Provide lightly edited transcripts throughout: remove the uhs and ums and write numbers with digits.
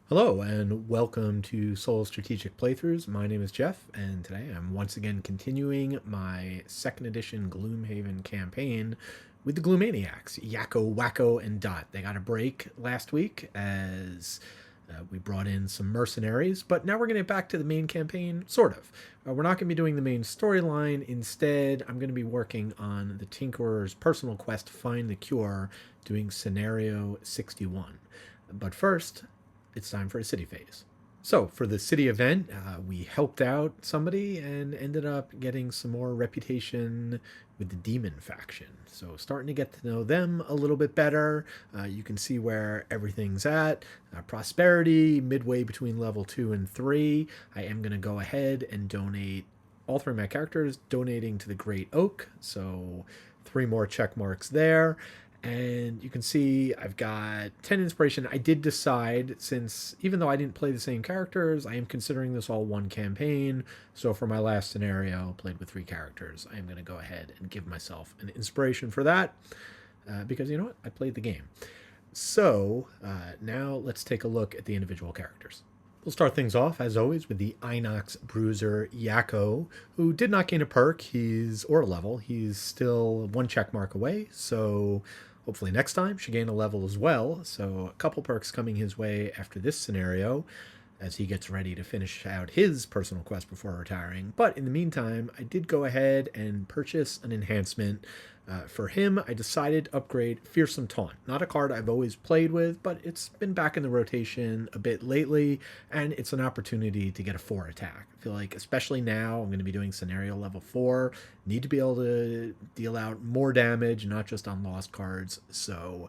Hello and welcome to Soul Strategic Playthroughs. My name is Jeff, and today I'm once again continuing my second edition Gloomhaven campaign with the Gloomaniacs, Yakko, Wakko, and Dot. They got a break last week as we brought in some mercenaries, but now we're going to get back to the main campaign, sort of. We're not going to be doing the main storyline. Instead, I'm going to be working on the Tinkerer's personal quest to find the cure, doing Scenario 61. But first, it's time for a city phase. So, for the city event, we helped out somebody and ended up getting some more reputation with the demon faction. So, starting to get to know them a little bit better. You can see where everything's at. Prosperity, midway between level 2 and 3. I am going to go ahead and donate all three of my characters, donating to the Great Oak. So, 3 more check marks there. And you can see I've got 10 inspiration. I did decide, since even though I didn't play the same characters, I am considering this all one campaign. So for my last scenario, played with 3 characters, I am going to go ahead and give myself an inspiration for that. Because you know what? I played the game. So now let's take a look at the individual characters. We'll start things off, as always, with the Inox Bruiser Yakko, who did not gain a perk or a level. He's still 1 check mark away, so hopefully next time should gain a level as well. So a couple perks coming his way after this scenario as he gets ready to finish out his personal quest before retiring. But in the meantime, I did go ahead and purchase an enhancement. For him, I decided to upgrade Fearsome Taunt. Not a card I've always played with, but it's been back in the rotation a bit lately, and it's an opportunity to get a 4 attack. I feel like, especially now, I'm going to be doing scenario level 4, need to be able to deal out more damage, not just on lost cards, so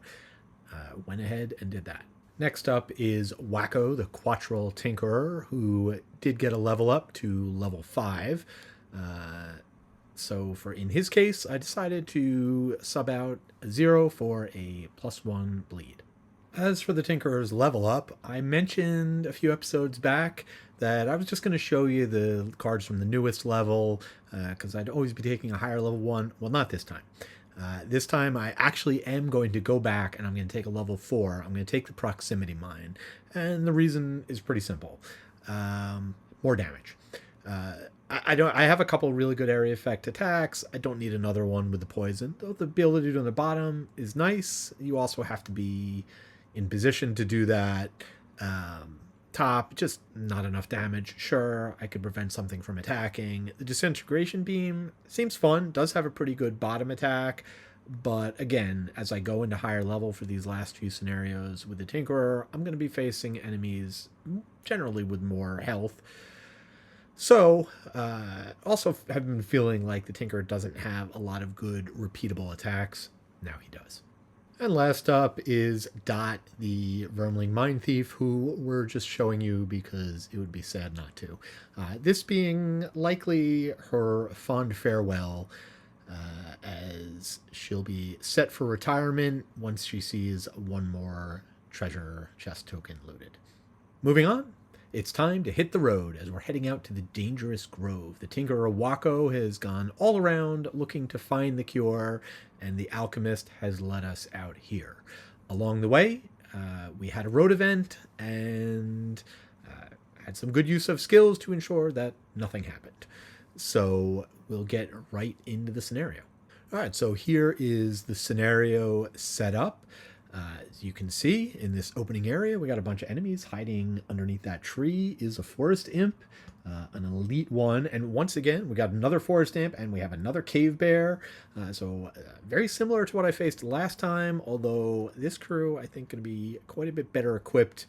went ahead and did that. Next up is Wakko, the Quattral Tinkerer, who did get a level up to level 5. So in his case, I decided to sub out a 0 for a +1 bleed. As for the Tinkerer's level up, I mentioned a few episodes back that I was just going to show you the cards from the newest level, because I'd always be taking a higher level one. Well, not this time. This time I actually am going to go back and I'm going to take a level 4. I'm going to take the Proximity Mine. And the reason is pretty simple. More damage. I have a couple really good area effect attacks. I don't need another one with the poison. Though the ability to do on the bottom is nice. You also have to be in position to do that. Top, just not enough damage. Sure, I could prevent something from attacking. The Disintegration Beam seems fun, does have a pretty good bottom attack, but again, as I go into higher level for these last few scenarios with the Tinkerer, I'm going to be facing enemies generally with more health. So, also have been feeling like the Tinkerer doesn't have a lot of good repeatable attacks. Now he does. And last up is Dot, the Vermling Mindthief, who we're just showing you because it would be sad not to. This being likely her fond farewell, as she'll be set for retirement once she sees 1 more treasure chest token looted. Moving on, it's time to hit the road as we're heading out to the dangerous grove. The Tinkerer Wakko has gone all around looking to find the cure, and the alchemist has led us out here. Along the way, we had a road event and had some good use of skills to ensure that nothing happened. So we'll get right into the scenario. All right, so here is the scenario set up. As you can see, in this opening area, we got a bunch of enemies. Hiding underneath that tree is a forest imp, an elite one. And once again, we got another forest imp, and we have another cave bear. So very similar to what I faced last time, although this crew, I think, going to be quite a bit better equipped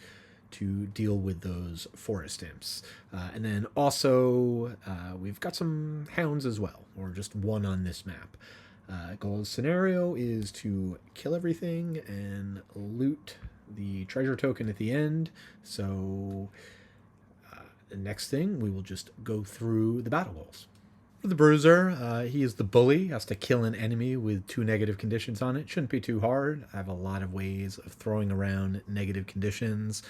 to deal with those forest imps. And then also, we've got some hounds as well, or just 1 on this map. Goal scenario is to kill everything and loot the treasure token at the end. So the next thing, we will just go through the battle goals. For the Bruiser, he is the bully, has to kill an enemy with 2 negative conditions on it. Shouldn't be too hard. I have a lot of ways of throwing around negative conditions.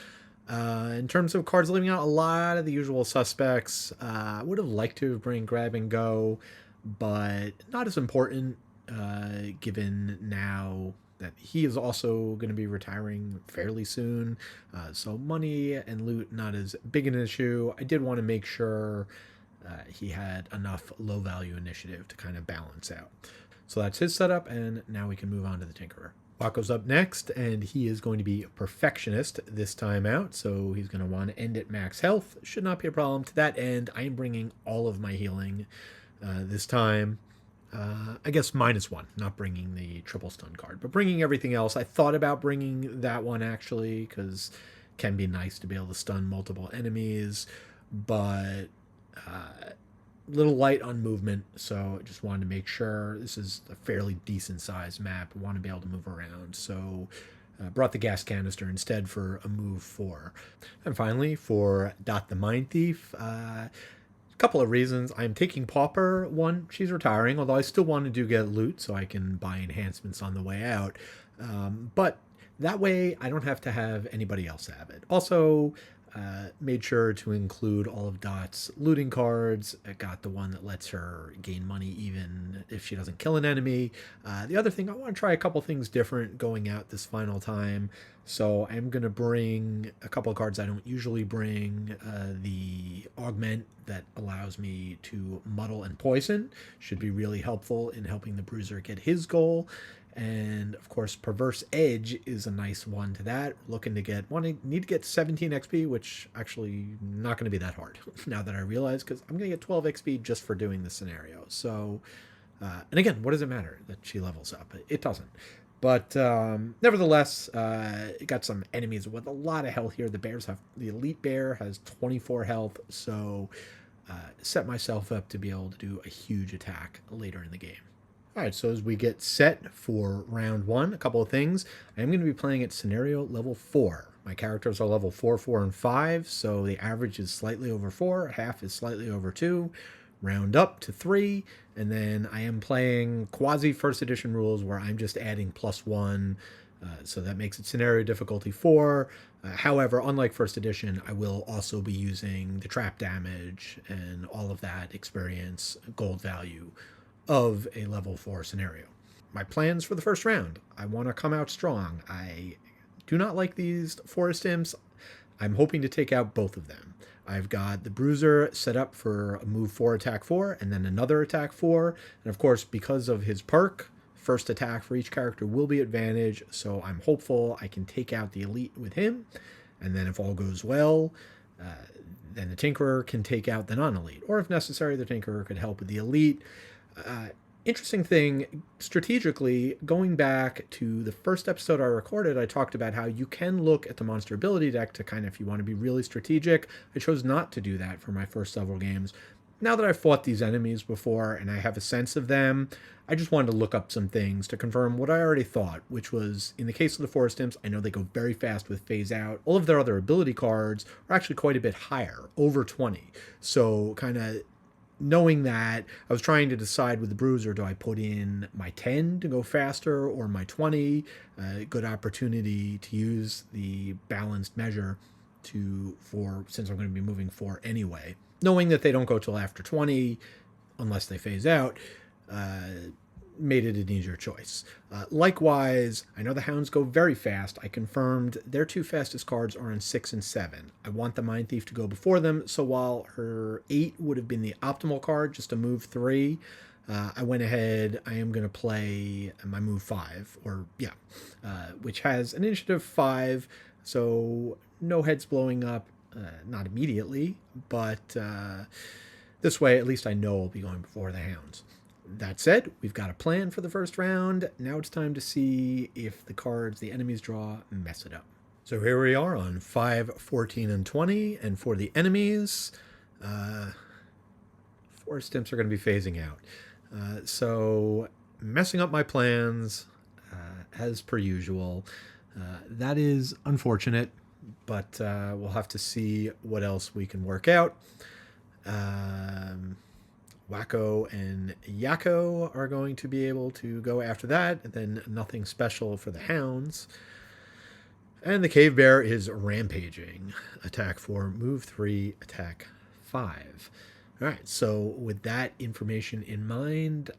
In terms of cards leaving out, a lot of the usual suspects. I would have liked to bring Grab and Go, but not as important given now that he is also going to be retiring fairly soon. So money and loot not as big an issue. I did want to make sure he had enough low value initiative to kind of balance out. So that's his setup, and now we can move on to the Tinkerer. Wakko's up next, and he is going to be a perfectionist this time out, so he's going to want to end at max health. Should not be a problem. To that end, I am bringing all of my healing this time. I guess -1, not bringing the triple stun card, but bringing everything else. I thought about bringing that one, actually, because it can be nice to be able to stun multiple enemies, but little light on movement, so I just wanted to make sure. This is a fairly decent sized map. I want to be able to move around, so brought the gas canister instead for a move 4. And finally, for Dot the Mindthief, a couple of reasons. I'm taking Pauper. One, she's retiring, although I still want to get loot so I can buy enhancements on the way out. But that way I don't have to have anybody else have it. Also, made sure to include all of Dot's looting cards. I got the one that lets her gain money even if she doesn't kill an enemy. The other thing, I want to try a couple things different going out this final time. So I'm going to bring a couple of cards I don't usually bring. The Augment that allows me to muddle and poison should be really helpful in helping the Bruiser get his goal. And of course, Perverse Edge is a nice one to that. Looking to need to get 17 XP, which actually not going to be that hard now that I realize, because I'm going to get 12 XP just for doing this scenario. So, and again, what does it matter that she levels up? It doesn't. But nevertheless, got some enemies with a lot of health here. The Elite Bear has 24 health, so set myself up to be able to do a huge attack later in the game. All right, so as we get set for round 1, a couple of things. I am going to be playing at scenario level 4. My characters are level 4, 4, and 5, so the average is slightly over 4, half is slightly over 2, round up to 3, and then I am playing quasi first edition rules where I'm just adding +1, so that makes it scenario difficulty 4. However, unlike first edition, I will also be using the trap damage and all of that experience gold value of a level 4 scenario. My plans for the first round. I want to come out strong. I do not like these forest imps. I'm hoping to take out both of them. I've got the Bruiser set up for a move 4, attack 4, and then another attack 4. And of course, because of his perk, first attack for each character will be advantage, so I'm hopeful I can take out the Elite with him. And then if all goes well, then the Tinkerer can take out the non-Elite. Or if necessary, the Tinkerer could help with the Elite. Interesting thing, strategically, going back to the first episode I recorded, I talked about how you can look at the monster ability deck to kind of, if you want to be really strategic. I chose not to do that for my first several games. Now that I've fought these enemies before and I have a sense of them, I just wanted to look up some things to confirm what I already thought, which was, in the case of the Forest Imps, I know they go very fast with Phase Out. All of their other ability cards are actually quite a bit higher, over 20. So kind of knowing that, I was trying to decide with the Bruiser, do I put in my 10 to go faster or my 20? Good opportunity to use the balanced measure since I'm going to be moving 4 anyway. Knowing that they don't go till after 20, unless they phase out, made it an easier choice. Likewise, I know the Hounds go very fast. I confirmed their 2 fastest cards are on 6 and 7. I want the Mindthief to go before them, so while her 8 would have been the optimal card, just to move 3, I went ahead, I am going to play my move 5, which has an initiative 5, so no heads blowing up, not immediately, but this way at least I know I'll be going before the Hounds. That said, we've got a plan for the first round. Now it's time to see if the cards the enemies draw mess it up. So here we are on 5, 14, and 20. And for the enemies, Forest Imps are going to be phasing out. So messing up my plans, as per usual. That is unfortunate, but we'll have to see what else we can work out. Wakko and Yakko are going to be able to go after that, and then nothing special for the Hounds. And the Cave Bear is rampaging. Attack 4, move 3, attack 5. All right, so with that information in mind,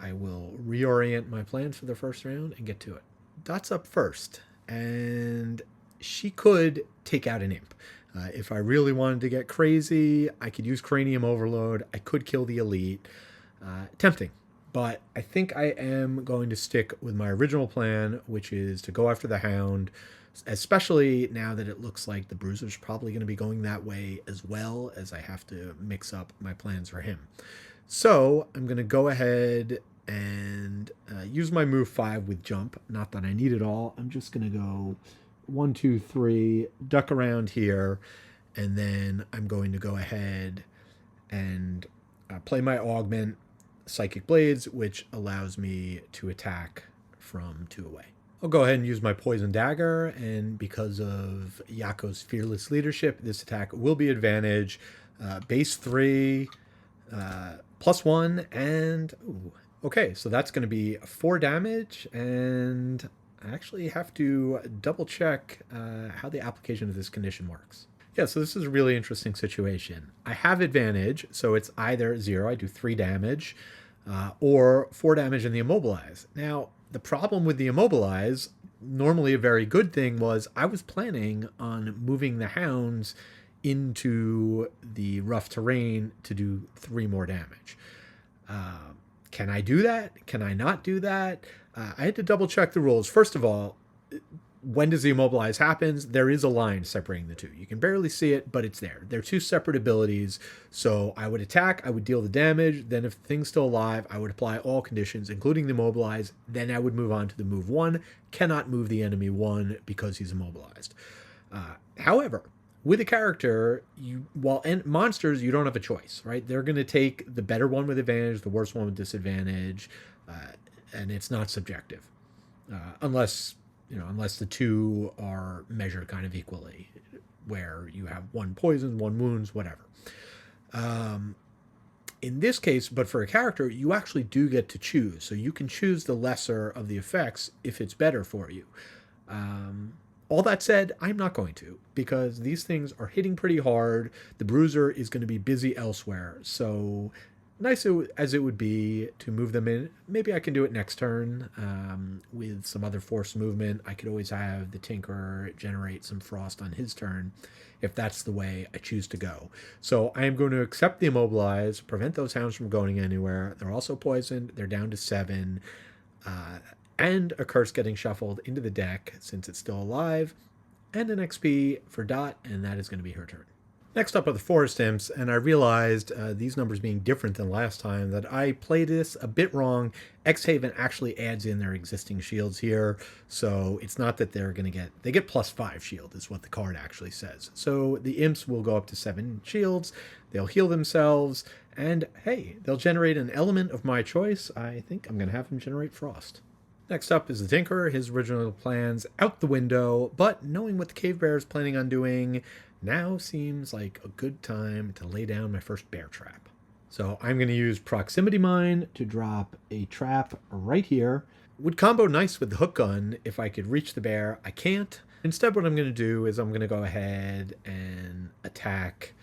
I will reorient my plans for the first round and get to it. Dot's up first, and she could take out an imp. If I really wanted to get crazy, I could use Cranium Overload. I could kill the elite. Tempting. But I think I am going to stick with my original plan, which is to go after the Hound, especially now that it looks like the Bruiser's probably going to be going that way as well, as I have to mix up my plans for him. So I'm going to go ahead and use my move 5 with jump. Not that I need it all. I'm just going to go 1, 2, 3, duck around here, and then I'm going to go ahead and play my augment, Psychic Blades, which allows me to attack from 2 away. I'll go ahead and use my Poison Dagger, and because of Yakko's fearless leadership, this attack will be advantage. Base 3, +1, and... Ooh, okay, so that's going to be 4 damage, and I actually have to double check how the application of this condition works. Yeah, so this is a really interesting situation. I have advantage, so it's either 0, I do 3 damage, or 4 damage in the Immobilize. Now, the problem with the Immobilize, normally a very good thing, was I was planning on moving the Hounds into the rough terrain to do 3 more damage. Can I do that? Can I not do that? I had to double check the rules. First of all, when does the Immobilize happens? There is a line separating the two. You can barely see it, but it's there. They're 2 separate abilities. So I would attack, I would deal the damage. Then if the thing's still alive, I would apply all conditions, including the Immobilize. Then I would move on to the move 1. Cannot move the enemy 1 because he's immobilized. However, with a character, monsters, you don't have a choice, right? They're going to take the better one with advantage, the worst one with disadvantage, and it's not subjective. Unless the 2 are measured kind of equally, where you have 1 poison, 1 wounds, whatever. In this case, but for a character, you actually do get to choose. So you can choose the lesser of the effects if it's better for you. All that said, I'm not going to, because these things are hitting pretty hard. The Bruiser is going to be busy elsewhere. So nice as it would be to move them in, maybe I can do it next turn with some other force movement. I could always have the Tinker generate some frost on his turn if that's the way I choose to go. So I am going to accept the Immobilize, prevent those Hounds from going anywhere. They're also poisoned. They're down to 7. And a Curse getting shuffled into the deck since it's still alive. And an XP for Dot, and that is going to be her turn. Next up are the Forest Imps, and I realized these numbers being different than last time that I played this a bit wrong. X-Haven actually adds in their existing shields here, so it's not that they're going to they get +5 shield is what the card actually says. So the Imps will go up to 7 shields, they'll heal themselves, and hey, they'll generate an element of my choice. I think I'm going to have them generate Frost. Next up is the Tinker, his original plans out the window, but knowing what the Cave Bear is planning on doing, now seems like a good time to lay down my first bear trap. So I'm going to use Proximity Mine to drop a trap right here. Would combo nice with the hook gun if I could reach the bear. I can't. Instead, what I'm going to do is I'm going to go ahead and attack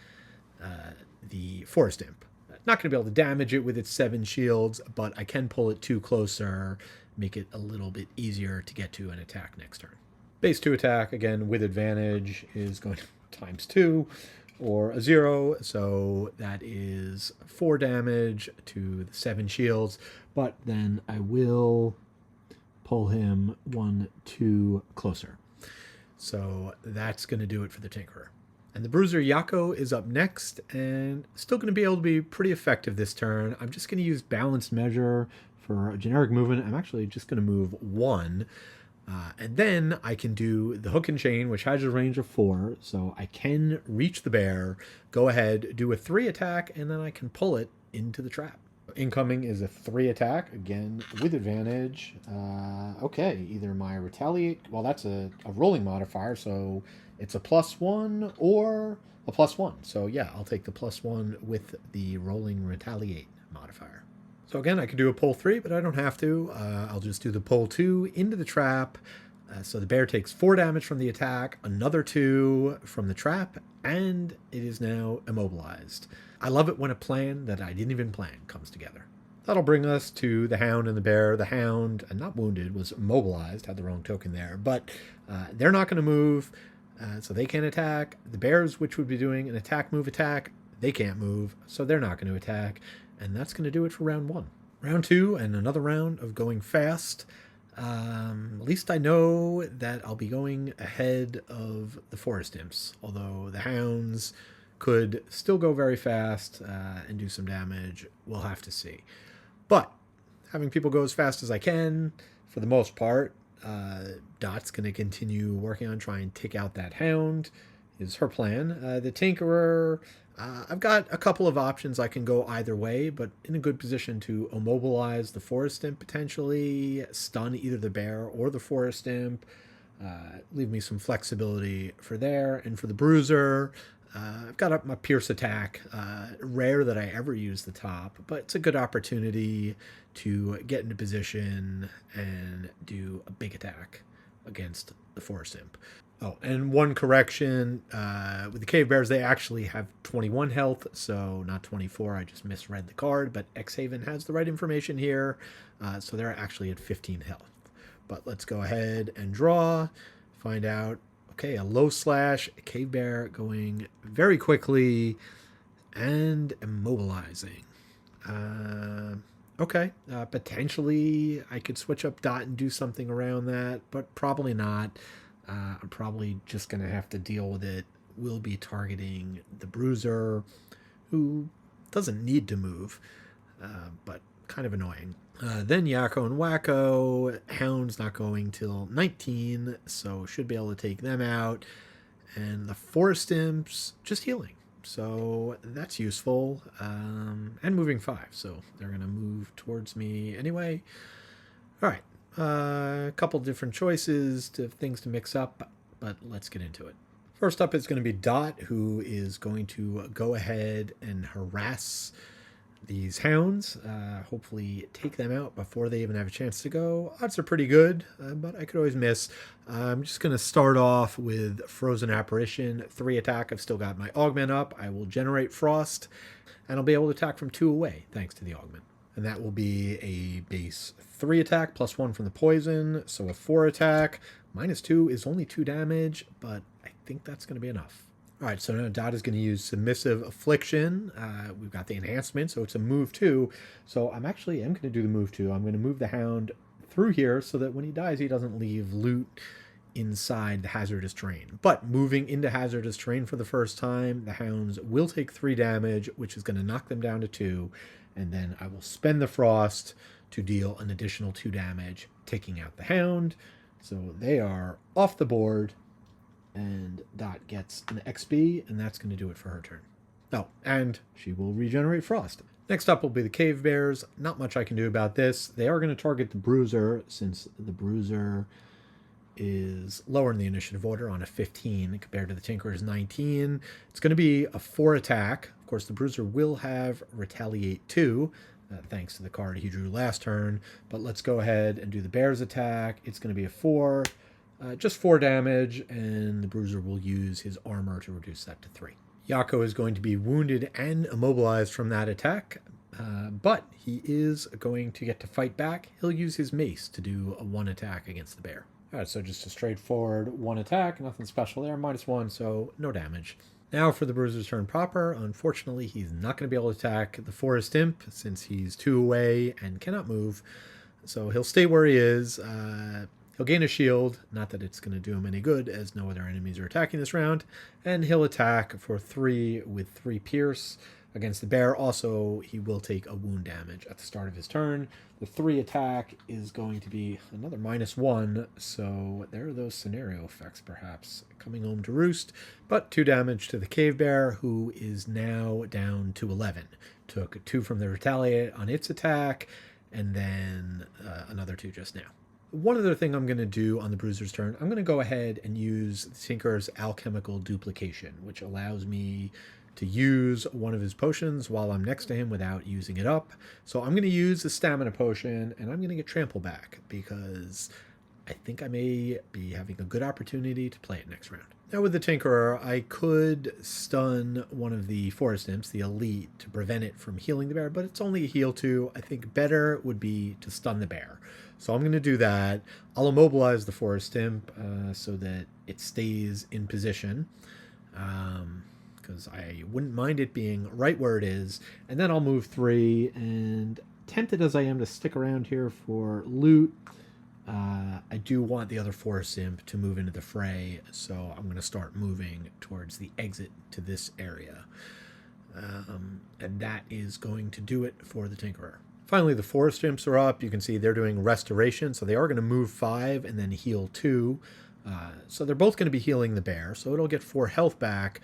the Forest Imp. Not going to be able to damage it with its 7 shields, but I can pull it 2 closer, make it a little bit easier to get to an attack next turn. Base 2 attack, again, with advantage, is going to ×2 or a 0, so that is 4 damage to the 7 shields, but then I will pull him 1, 2 closer. So that's going to do it for the Tinkerer. And the Bruiser Yakko is up next, and still going to be able to be pretty effective this turn. I'm just going to use Balanced Measure for a generic movement. I'm actually just going to move 1. And then I can do the Hook and Chain, which has a range of 4, so I can reach the bear, go ahead, do a 3 attack, and then I can pull it into the trap. Incoming is a 3 attack, again, with advantage. Okay, either my Retaliate, well, that's a rolling modifier, so it's a +1 or a +1. So yeah, I'll take the +1 with the rolling Retaliate modifier. So again, I could do a pull 3, but I don't have to. I'll just do the pull 2 into the trap. So the bear takes 4 damage from the attack, another 2 from the trap, and it is now immobilized. I love it when a plan that I didn't even plan comes together. That'll bring us to the Hound and the Bear. The Hound, not wounded, was mobilized, had the wrong token there, but they're not going to move, so they can't attack. The Bears, which would be doing an attack, move, attack, they can't move, so they're not going to attack, and that's going to do it for round 1. Round 2, and another round of going fast. At least I know that I'll be going ahead of the Forest Imps, although the Hounds could still go very fast and do some damage. We'll have to see. But having people go as fast as I can, for the most part, Dot's going to continue working on trying to take out that Hound, is her plan. The Tinkerer, I've got a couple of options. I can go either way, but in a good position to immobilize the Forest Imp potentially, stun either the Bear or the Forest Imp, leave me some flexibility for there. And for the Bruiser, I've got up my Pierce attack. Rare that I ever use the top, but it's a good opportunity to get into position and do a big attack against the Forest Imp. Oh, and one correction, with the Cave Bears, they actually have 21 health, so not 24. I just misread the card, but Xhaven has the right information here, so they're actually at 15 health. But let's go ahead and draw, find out. Okay, a low slash, a Cave Bear going very quickly and immobilizing. Okay, potentially I could switch up Dot and do something around that, but probably not. I'm probably just going to have to deal with it. We'll be targeting the Bruiser, who doesn't need to move, but kind of annoying. Then Yakko and Wakko. Hounds not going till 19, so should be able to take them out. And the Forest Imps just healing, so that's useful. And moving 5, so they're going to move towards me anyway. All right. A couple different choices to things to mix up, but let's get into it. First up is going to be Dot, who is going to go ahead and harass these Hounds, hopefully take them out before they even have a chance to go. Odds are pretty good, but I could always miss. I'm just going to start off with Frozen Apparition, 3 attack. I've still got my augment up. I will generate Frost, and I'll be able to attack from 2 away thanks to the augment. And that will be a base 3 attack, plus 1 from the poison. So a 4 attack. -2 is only 2 damage, but I think that's going to be enough. All right, so now Dot is going to use Submissive Affliction. We've got the enhancement, so it's a move 2. So I'm going to do the move 2. I'm going to move the Hound through here so that when he dies, he doesn't leave loot inside the hazardous terrain. But moving into hazardous terrain for the first time, the Hounds will take 3 damage, which is going to knock them down to 2. And then I will spend the Frost to deal an additional 2 damage, taking out the Hound. So they are off the board, and Dot gets an XP, and that's going to do it for her turn. Oh, and she will regenerate Frost. Next up will be the Cave Bears. Not much I can do about this. They are going to target the Bruiser, since the Bruiser is lower in the initiative order on a 15 compared to the Tinkerer's 19. It's going to be a 4 attack. Of course, the Bruiser will have Retaliate 2, thanks to the card he drew last turn. But let's go ahead and do the Bear's attack. It's going to be a 4, just 4 damage, and the Bruiser will use his armor to reduce that to 3. Yakko is going to be wounded and immobilized from that attack, but he is going to get to fight back. He'll use his mace to do a 1 attack against the Bear. All right, so just a straightforward 1 attack, nothing special there, -1, so no damage. Now for the Bruiser's turn proper. Unfortunately, he's not going to be able to attack the Forest Imp since he's 2 away and cannot move. So he'll stay where he is. He'll gain a shield, not that it's going to do him any good as no other enemies are attacking this round. And he'll attack for 3 with 3 Pierce against the Bear. Also, he will take a wound damage at the start of his turn. The 3 attack is going to be another -1, so there are those scenario effects perhaps coming home to roost. But 2 damage to the Cave Bear, who is now down to 11. Took 2 from the Retaliate on its attack, and then another 2 just now. One other thing I'm going to do on the Bruiser's turn, I'm going to go ahead and use Tinker's Alchemical Duplication, which allows me to use one of his potions while I'm next to him without using it up. So I'm going to use the Stamina Potion, and I'm going to get Trample back, because I I think I may be having a good opportunity to play it next round. Now with the Tinkerer, I could stun one of the Forest Imps, the Elite, to prevent it from healing the bear, but it's only a heal 2. I think better would be to stun the bear. So I'm going to do that. I'll immobilize the Forest Imp so that it stays in position. Because I wouldn't mind it being right where it is. And then I'll move 3, and tempted as I am to stick around here for loot, I do want the other Forest Imp to move into the fray, so I'm going to start moving towards the exit to this area. And that is going to do it for the Tinkerer. Finally, the Forest Imps are up. You can see they're doing restoration, so they are going to move 5 and then heal 2. So they're both going to be healing the bear, so it'll get 4 health back.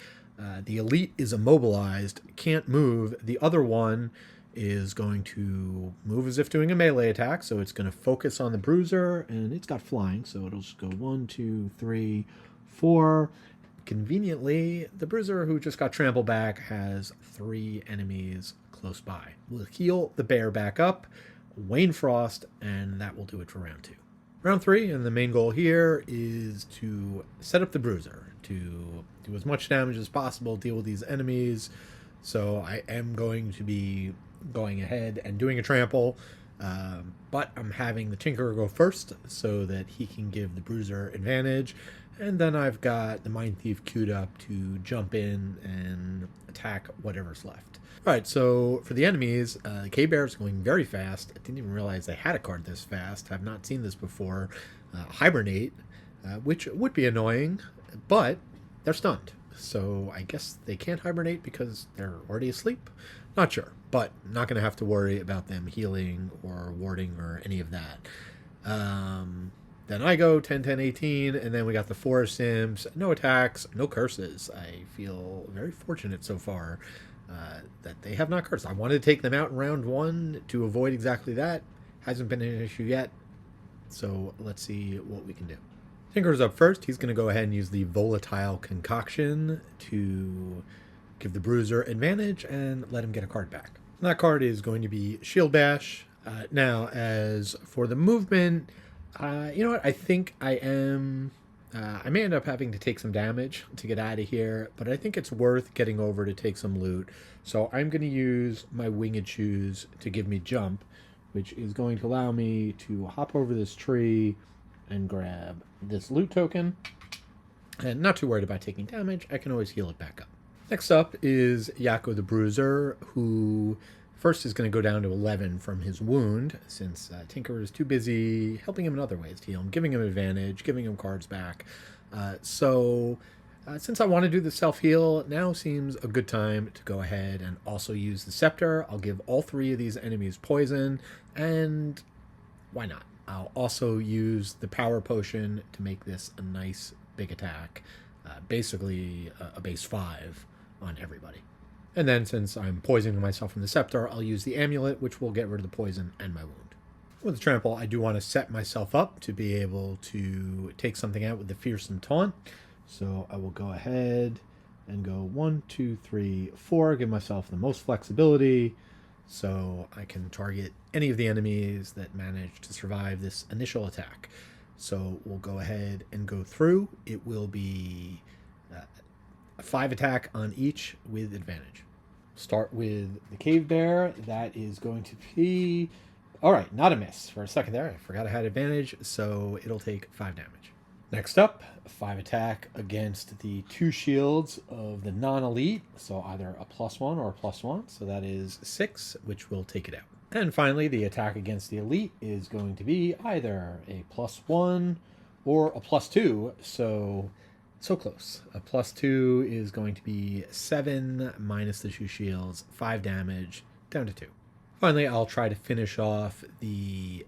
The Elite is immobilized, can't move. The other one is going to move as if doing a melee attack, so it's going to focus on the Bruiser, and it's got flying, so it'll just go 1, 2, 3, 4. Conveniently, the Bruiser, who just got trampled back, has 3 enemies close by. We'll heal the bear back up, Wayne Frost, and that will do it for round 2. Round 3, and the main goal here is to set up the Bruiser, to do as much damage as possible, deal with these enemies. So I am going to be going ahead and doing a trample, but I'm having the Tinkerer go first so that he can give the Bruiser advantage, and then I've got the Mindthief queued up to jump in and attack whatever's left. Alright, so for the enemies, the K-Bear is going very fast. I didn't even realize they had a card this fast. I've not seen this before. Hibernate, which would be annoying, but they're stunned. So I guess they can't hibernate because they're already asleep? Not sure, but not going to have to worry about them healing or warding or any of that. Then I go 10, 10, 18, and then we got the Forest Imps. No attacks, no curses. I feel very fortunate so far that they have not cursed. I wanted to take them out in round 1 to avoid exactly that. Hasn't been an issue yet, so let's see what we can do. Tinker's up first. He's going to go ahead and use the Volatile Concoction to give the Bruiser advantage and let him get a card back. And that card is going to be Shield Bash. Now, as for the movement, you know what? I think I am... I may end up having to take some damage to get out of here, but I think it's worth getting over to take some loot. So I'm going to use my Winged Shoes to give me jump, which is going to allow me to hop over this tree and grab this loot token. And not too worried about taking damage. I can always heal it back up. Next up is Yakko the Bruiser, who first is going to go down to 11 from his wound, since Tinker is too busy helping him in other ways to heal him, giving him advantage, giving him cards back. Since I want to do the self-heal, now seems a good time to go ahead and also use the Scepter. I'll give all 3 of these enemies poison, and why not? I'll also use the Power Potion to make this a nice big attack, basically a base 5 on everybody. And then, since I'm poisoning myself from the Scepter, I'll use the Amulet, which will get rid of the poison and my wound. With the Trample, I do want to set myself up to be able to take something out with the Fearsome Taunt. So I will go ahead and go 1, 2, 3, 4, give myself the most flexibility so I can target any of the enemies that manage to survive this initial attack. So we'll go ahead and go through. It will be a 5 attack on each with advantage. Start with the Cave Bear. That is going to be... Alright, not a miss. For a second there, I forgot I had advantage, so it'll take 5 damage. Next up, a 5 attack against the 2 shields of the non-elite, so either a +1 or a +1, so that is 6, which will take it out. And finally, the attack against the elite is going to be either a +1 or a +2, so close. A +2 is going to be 7 minus the 2 shields, 5 damage, down to 2. Finally, I'll try to finish off the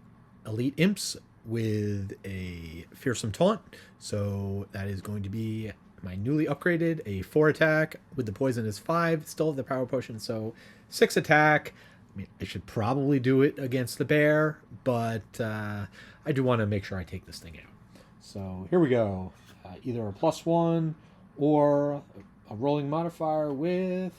elite imps with a Fearsome Taunt. So that is going to be my newly upgraded, a 4 attack with the poison is 5, still have the Power Potion, so 6 attack. I mean, I should probably do it against the bear, but I do want to make sure I take this thing out. So here we go. Either a +1 or a rolling modifier with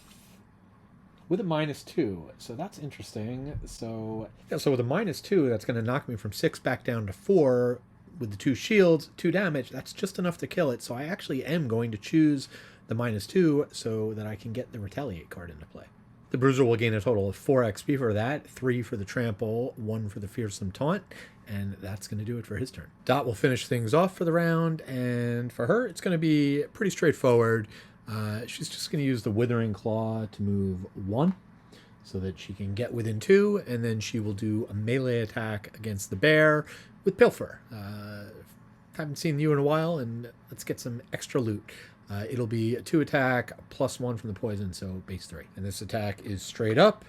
a -2. So that's interesting. So with a -2, that's going to knock me from 6 back down to 4, with the 2 shields, 2 damage, that's just enough to kill it. So I actually am going to choose the -2 so that I can get the Retaliate card into play. The Bruiser will gain a total of 4 XP for that, 3 for the Trample, 1 for the Fearsome Taunt, and that's going to do it for his turn. Dot will finish things off for the round, and for her, it's going to be pretty straightforward. She's just going to use the Withering Claw to move 1 so that she can get within 2, and then she will do a melee attack against the bear with Pilfer. Haven't seen you in a while, and let's get some extra loot. It'll be a 2 attack plus 1 from the poison, so base 3. And this attack is straight up,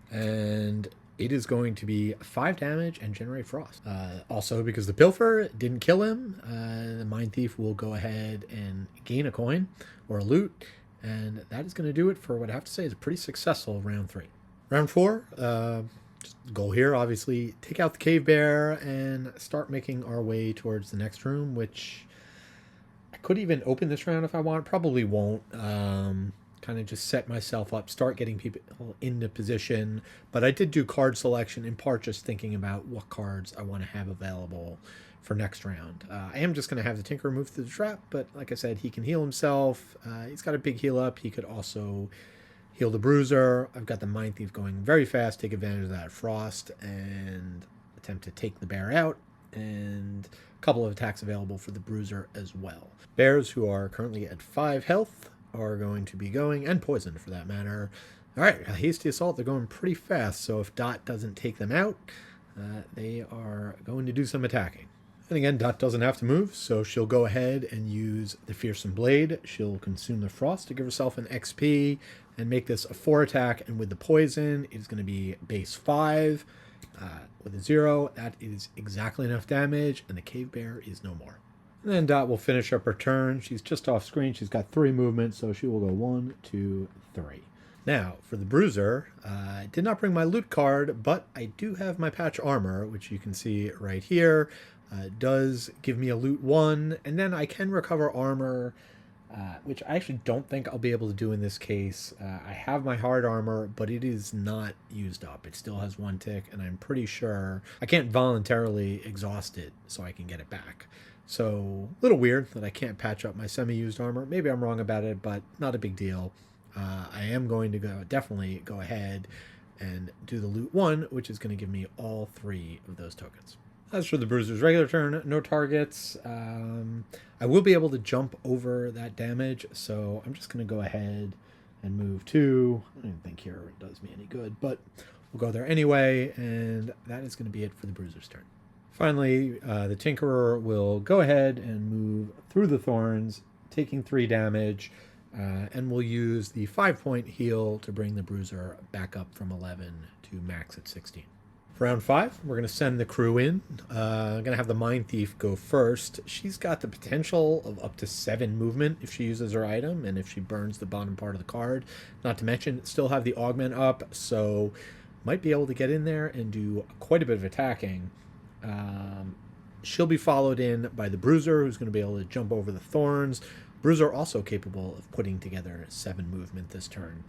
and it is going to be 5 damage and generate frost. Also, because the Pilfer didn't kill him, the Mindthief will go ahead and gain a coin or a loot, and that is going to do it for what I have to say is a pretty successful round 3. Round 4, just goal here, obviously, take out the cave bear and start making our way towards the next room, which I could even open this round if I want. Probably won't. Kind of just set myself up, start getting people into position. But I did do card selection, in part just thinking about what cards I want to have available for next round. I am just going to have the Tinkerer move through the trap, but like I said, he can heal himself. He's got a big heal up. He could also heal the Bruiser. I've got the Mindthief going very fast, take advantage of that frost, and attempt to take the bear out. And a couple of attacks available for the Bruiser as well. Bears, who are currently at 5 health, are going to be going, and poisoned for that matter. All right, a hasty assault. They're going pretty fast, so if Dot doesn't take them out, they are going to do some attacking. And again, Dot doesn't have to move, so she'll go ahead and use the Fearsome Blade. She'll consume the frost to give herself an XP and make this a 4 attack. And with the poison, it's going to be base 5. With a 0, that is exactly enough damage, and the cave bear is no more. And then Dot will finish up her turn. She's just off screen. She's got 3 movements, so she will go 1, 2, 3. Now, for the Bruiser, I did not bring my loot card, but I do have my patch armor, which you can see right here. It does give me a loot 1, and then I can recover armor, which I actually don't think I'll be able to do in this case. I have my hard armor, but it is not used up. It still has 1 tick, and I'm pretty sure I can't voluntarily exhaust it so I can get it back. So, a little weird that I can't patch up my semi-used armor. Maybe I'm wrong about it, but not a big deal. I am going to definitely go ahead and do the loot 1, which is going to give me all 3 of those tokens. As for the Bruiser's regular turn, no targets. I will be able to jump over that damage, so I'm just going to go ahead and move 2. I don't even think here it does me any good, but we'll go there anyway, and that is going to be it for the Bruiser's turn. Finally, the Tinkerer will go ahead and move through the thorns, taking 3 damage, and we'll use the 5-point heal to bring the Bruiser back up from 11 to max at 16. For round 5, we're going to send the crew in. I'm going to have the Mindthief go first. She's got the potential of up to 7 movement if she uses her item, and if she burns the bottom part of the card. Not to mention, still have the augment up, so might be able to get in there and do quite a bit of attacking. She'll be followed in by the Bruiser, who's going to be able to jump over the thorns. Bruiser also capable of putting together 7 movement this turn.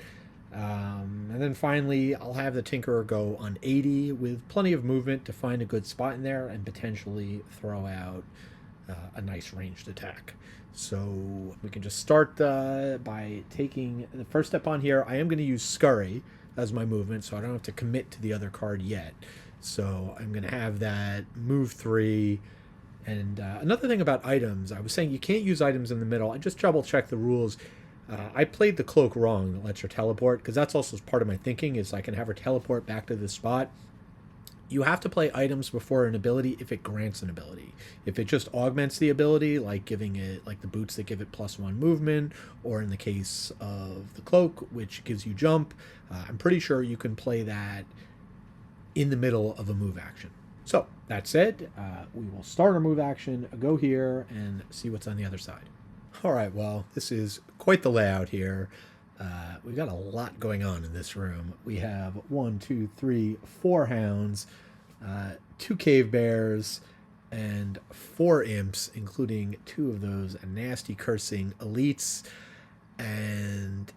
And then finally, I'll have the Tinkerer go on 80 with plenty of movement to find a good spot in there and potentially throw out a nice ranged attack. So we can just start by taking the first step on here. I am going to use Scurry as my movement, so I don't have to commit to the other card yet. So I'm going to have that move 3. And another thing about items, I was saying you can't use items in the middle. I just double-checked the rules. I played the cloak wrong that lets her teleport, because that's also part of my thinking, is I can have her teleport back to the spot. You have to play items before an ability if it grants an ability. If it just augments the ability, like giving it, like the boots that give it +1 movement, or in the case of the cloak, which gives you jump, I'm pretty sure you can play that in the middle of a move action. So, that said, we will start our move action, go here, and see what's on the other side. Alright, well, this is quite the layout here. We've got a lot going on in this room. We have 1, 2, 3, 4 hounds, 2 cave bears, and 4 imps, including 2 of those nasty cursing elites. And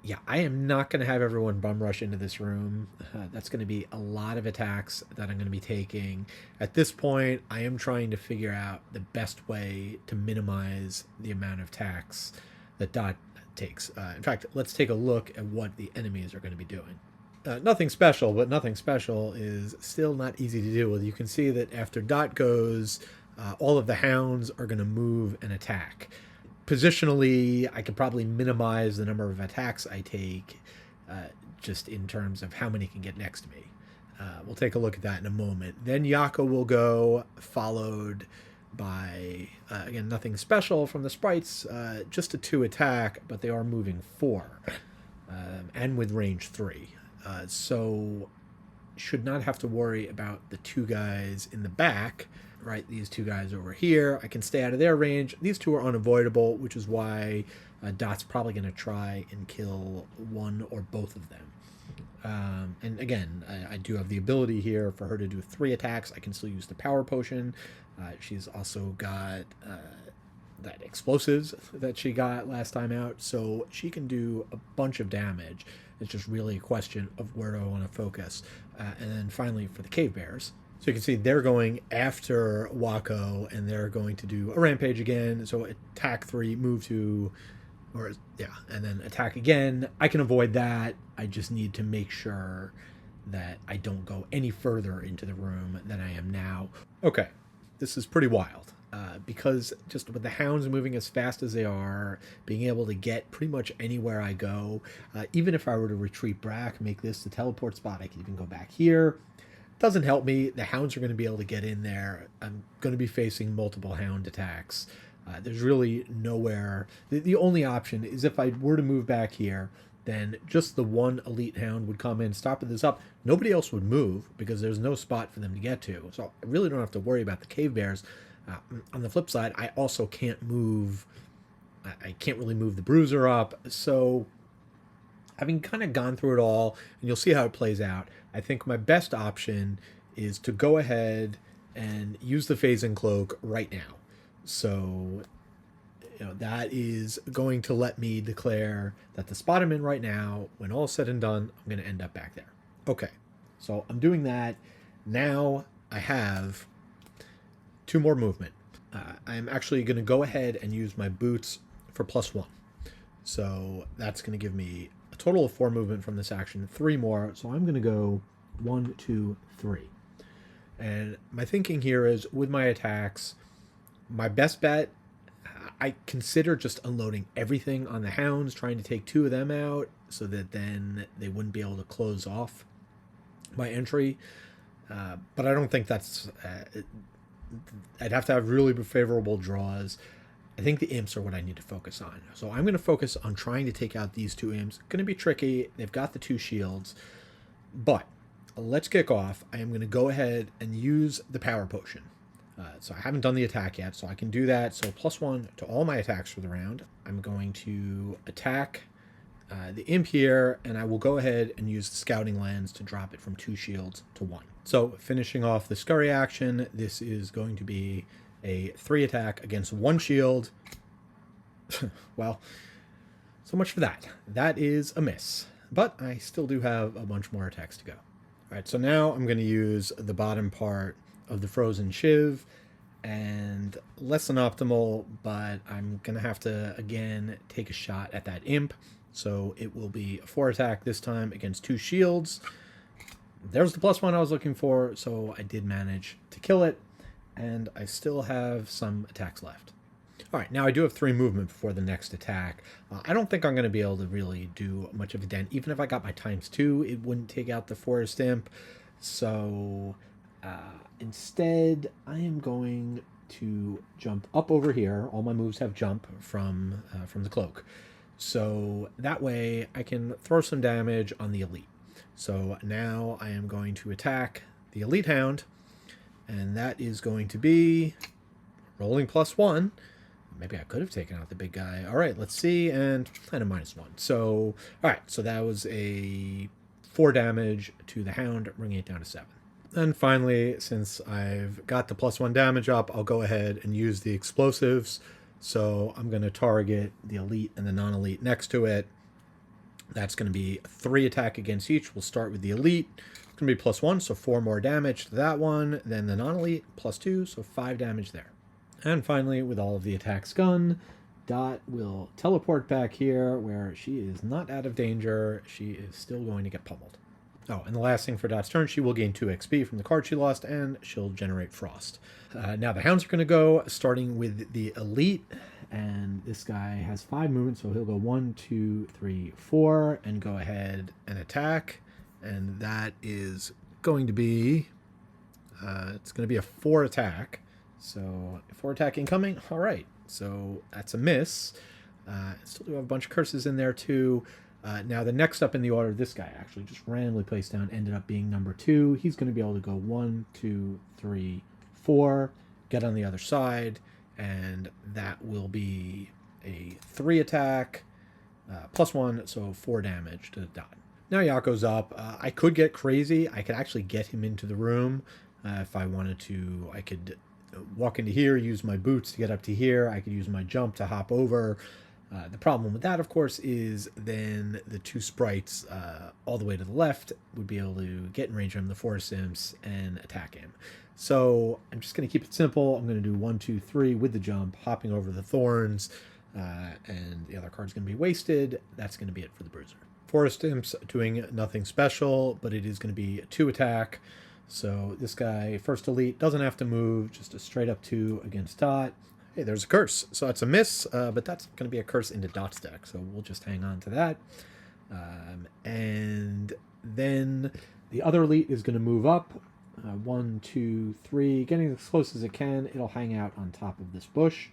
Yeah, I am not going to have everyone bum rush into this room. That's going to be a lot of attacks that I'm going to be taking. At this point, I am trying to figure out the best way to minimize the amount of attacks that Dot takes. In fact, let's take a look at what the enemies are going to be doing. Nothing special, but nothing special is still not easy to deal with. You can see that after Dot goes, all of the Hounds are going to move and attack. Positionally, I could probably minimize the number of attacks I take just in terms of how many can get next to me. We'll take a look at that in a moment. Then Yakko will go, followed by, again, nothing special from the sprites, just a 2 attack, but they are moving 4, and with range 3. So should not have to worry about the 2 guys in the back, right? These 2 guys over here, I can stay out of their range. These 2 are unavoidable, which is why Dot's probably going to try and kill one or both of them. And again, I do have the ability here for her to do 3 attacks. I can still use the power potion. She's also got that explosives that she got last time out, so she can do a bunch of damage. It's just really a question of where do I want to focus. And then finally for the cave bears. So you can see they're going after Wakko, and they're going to do a rampage again. So attack 3, move 2, or yeah, and then attack again. I can avoid that. I just need to make sure that I don't go any further into the room than I am now. Okay, this is pretty wild. Because just with the Hounds moving as fast as they are, being able to get pretty much anywhere I go, even if I were to retreat back, make this the teleport spot, I can even go back here. Doesn't help me. The Hounds are going to be able to get in there. I'm going to be facing multiple Hound attacks. There's really nowhere. The only option is if I were to move back here, then just the one elite Hound would come in, stop this up. Nobody else would move because there's no spot for them to get to. So I really don't have to worry about the cave bears. On the flip side, I also can't move. I can't really move the Bruiser up. So having kind of gone through it all, and you'll see how it plays out, I think my best option is to go ahead and use the phasing cloak right now. So, that is going to let me declare that the spot I'm in right now, when all is said and done, I'm going to end up back there. Okay, so I'm doing that. Now I have 2 more movement. I'm actually going to go ahead and use my boots for +1. So that's going to give me a total of 4 movement from this action, 3 more. So I'm going to go 1, 2, 3. And my thinking here is with my attacks, my best bet, I consider just unloading everything on the Hounds, trying to take 2 of them out so that then they wouldn't be able to close off my entry. But I don't think that's... I'd have to have really favorable draws. I think the Imps are what I need to focus on. So I'm going to focus on trying to take out these 2 Imps. Going to be tricky. They've got the 2 shields. But let's kick off. I am going to go ahead and use the power potion. So I haven't done the attack yet, so I can do that. So +1 to all my attacks for the round. I'm going to attack the Imp here, and I will go ahead and use the scouting lens to drop it from 2 shields to 1. So finishing off the scurry action, this is going to be a 3 attack against 1 shield. Well, so much for that. That is a miss, but I still do have a bunch more attacks to go. All right, so now I'm going to use the bottom part of the frozen shiv, and less than optimal, but I'm going to have to, again, take a shot at that Imp. So it will be a 4 attack this time against 2 shields. There's the +1 I was looking for, so I did manage to kill it, and I still have some attacks left. All right, now I do have 3 movement before the next attack. I don't think I'm going to be able to really do much of a dent. Even if I got my ×2, it wouldn't take out the forest imp. So instead, I am going to jump up over here. All my moves have jump from the cloak. So that way I can throw some damage on the elite. So now I am going to attack the elite hound, and that is going to be rolling +1. Maybe I could have taken out the big guy. All right, let's see, and a -1. So, all right, so that was a 4 damage to the hound, bringing it down to 7. And finally, since I've got the +1 damage up, I'll go ahead and use the explosives. So I'm going to target the elite and the non-elite next to it. That's going to be 3 attack against each. We'll start with the elite. It's going to be +1, so 4 more damage to that one. Then the non-elite, +2, so 5 damage there. And finally, with all of the attacks gone, Dot will teleport back here where she is not out of danger. She is still going to get pummeled. Oh, and the last thing for Dot's turn, she will gain 2 XP from the card she lost, and she'll generate Frost. Now the Hounds are going to go, starting with the elite. And this guy has 5 movements, so he'll go 1, 2, 3, 4, and go ahead and attack. And that is going to be, it's going to be a 4 attack. So 4 attack incoming. All right, so that's a miss. I still do have a bunch of curses in there too. Now the next up in the order, this guy actually just randomly placed down, ended up being number 2. He's going to be able to go 1, 2, 3, 4, get on the other side. And that will be a 3 attack, +1, so 4 damage to the Dot. Now Yakko's up. I could get crazy. I could actually get him into the room if I wanted to. I could walk into here, use my boots to get up to here. I could use my jump to hop over. The problem with that, of course, is then the 2 sprites all the way to the left would be able to get in range of him, the 4 Imps, and attack him. So I'm just going to keep it simple. I'm going to do 1, 2, 3 with the jump, hopping over the thorns, and the other card's going to be wasted. That's going to be it for the Bruiser. Forest Imps doing nothing special, but it is going to be a 2 attack. So this guy, first elite, doesn't have to move, just a straight up 2 against Dot. Hey, there's a curse. So that's a miss, but that's going to be a curse into Dot's deck. So we'll just hang on to that. And then the other elite is going to move up. 1, 2, 3, getting as close as it can. It'll hang out on top of this bush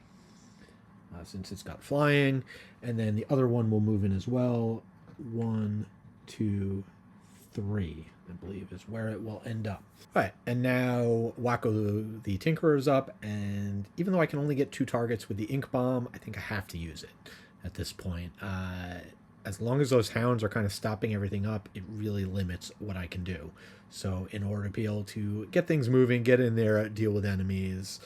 since it's got flying. And then the other one will move in as well. 1, 2, 3, I believe, is where it will end up. All right, and now Wakko the Tinkerer is up, and even though I can only get 2 targets with the Ink Bomb, I think I have to use it at this point. As long as those Hounds are kind of stopping everything up, it really limits what I can do. So in order to be able to get things moving, get in there, deal with enemies,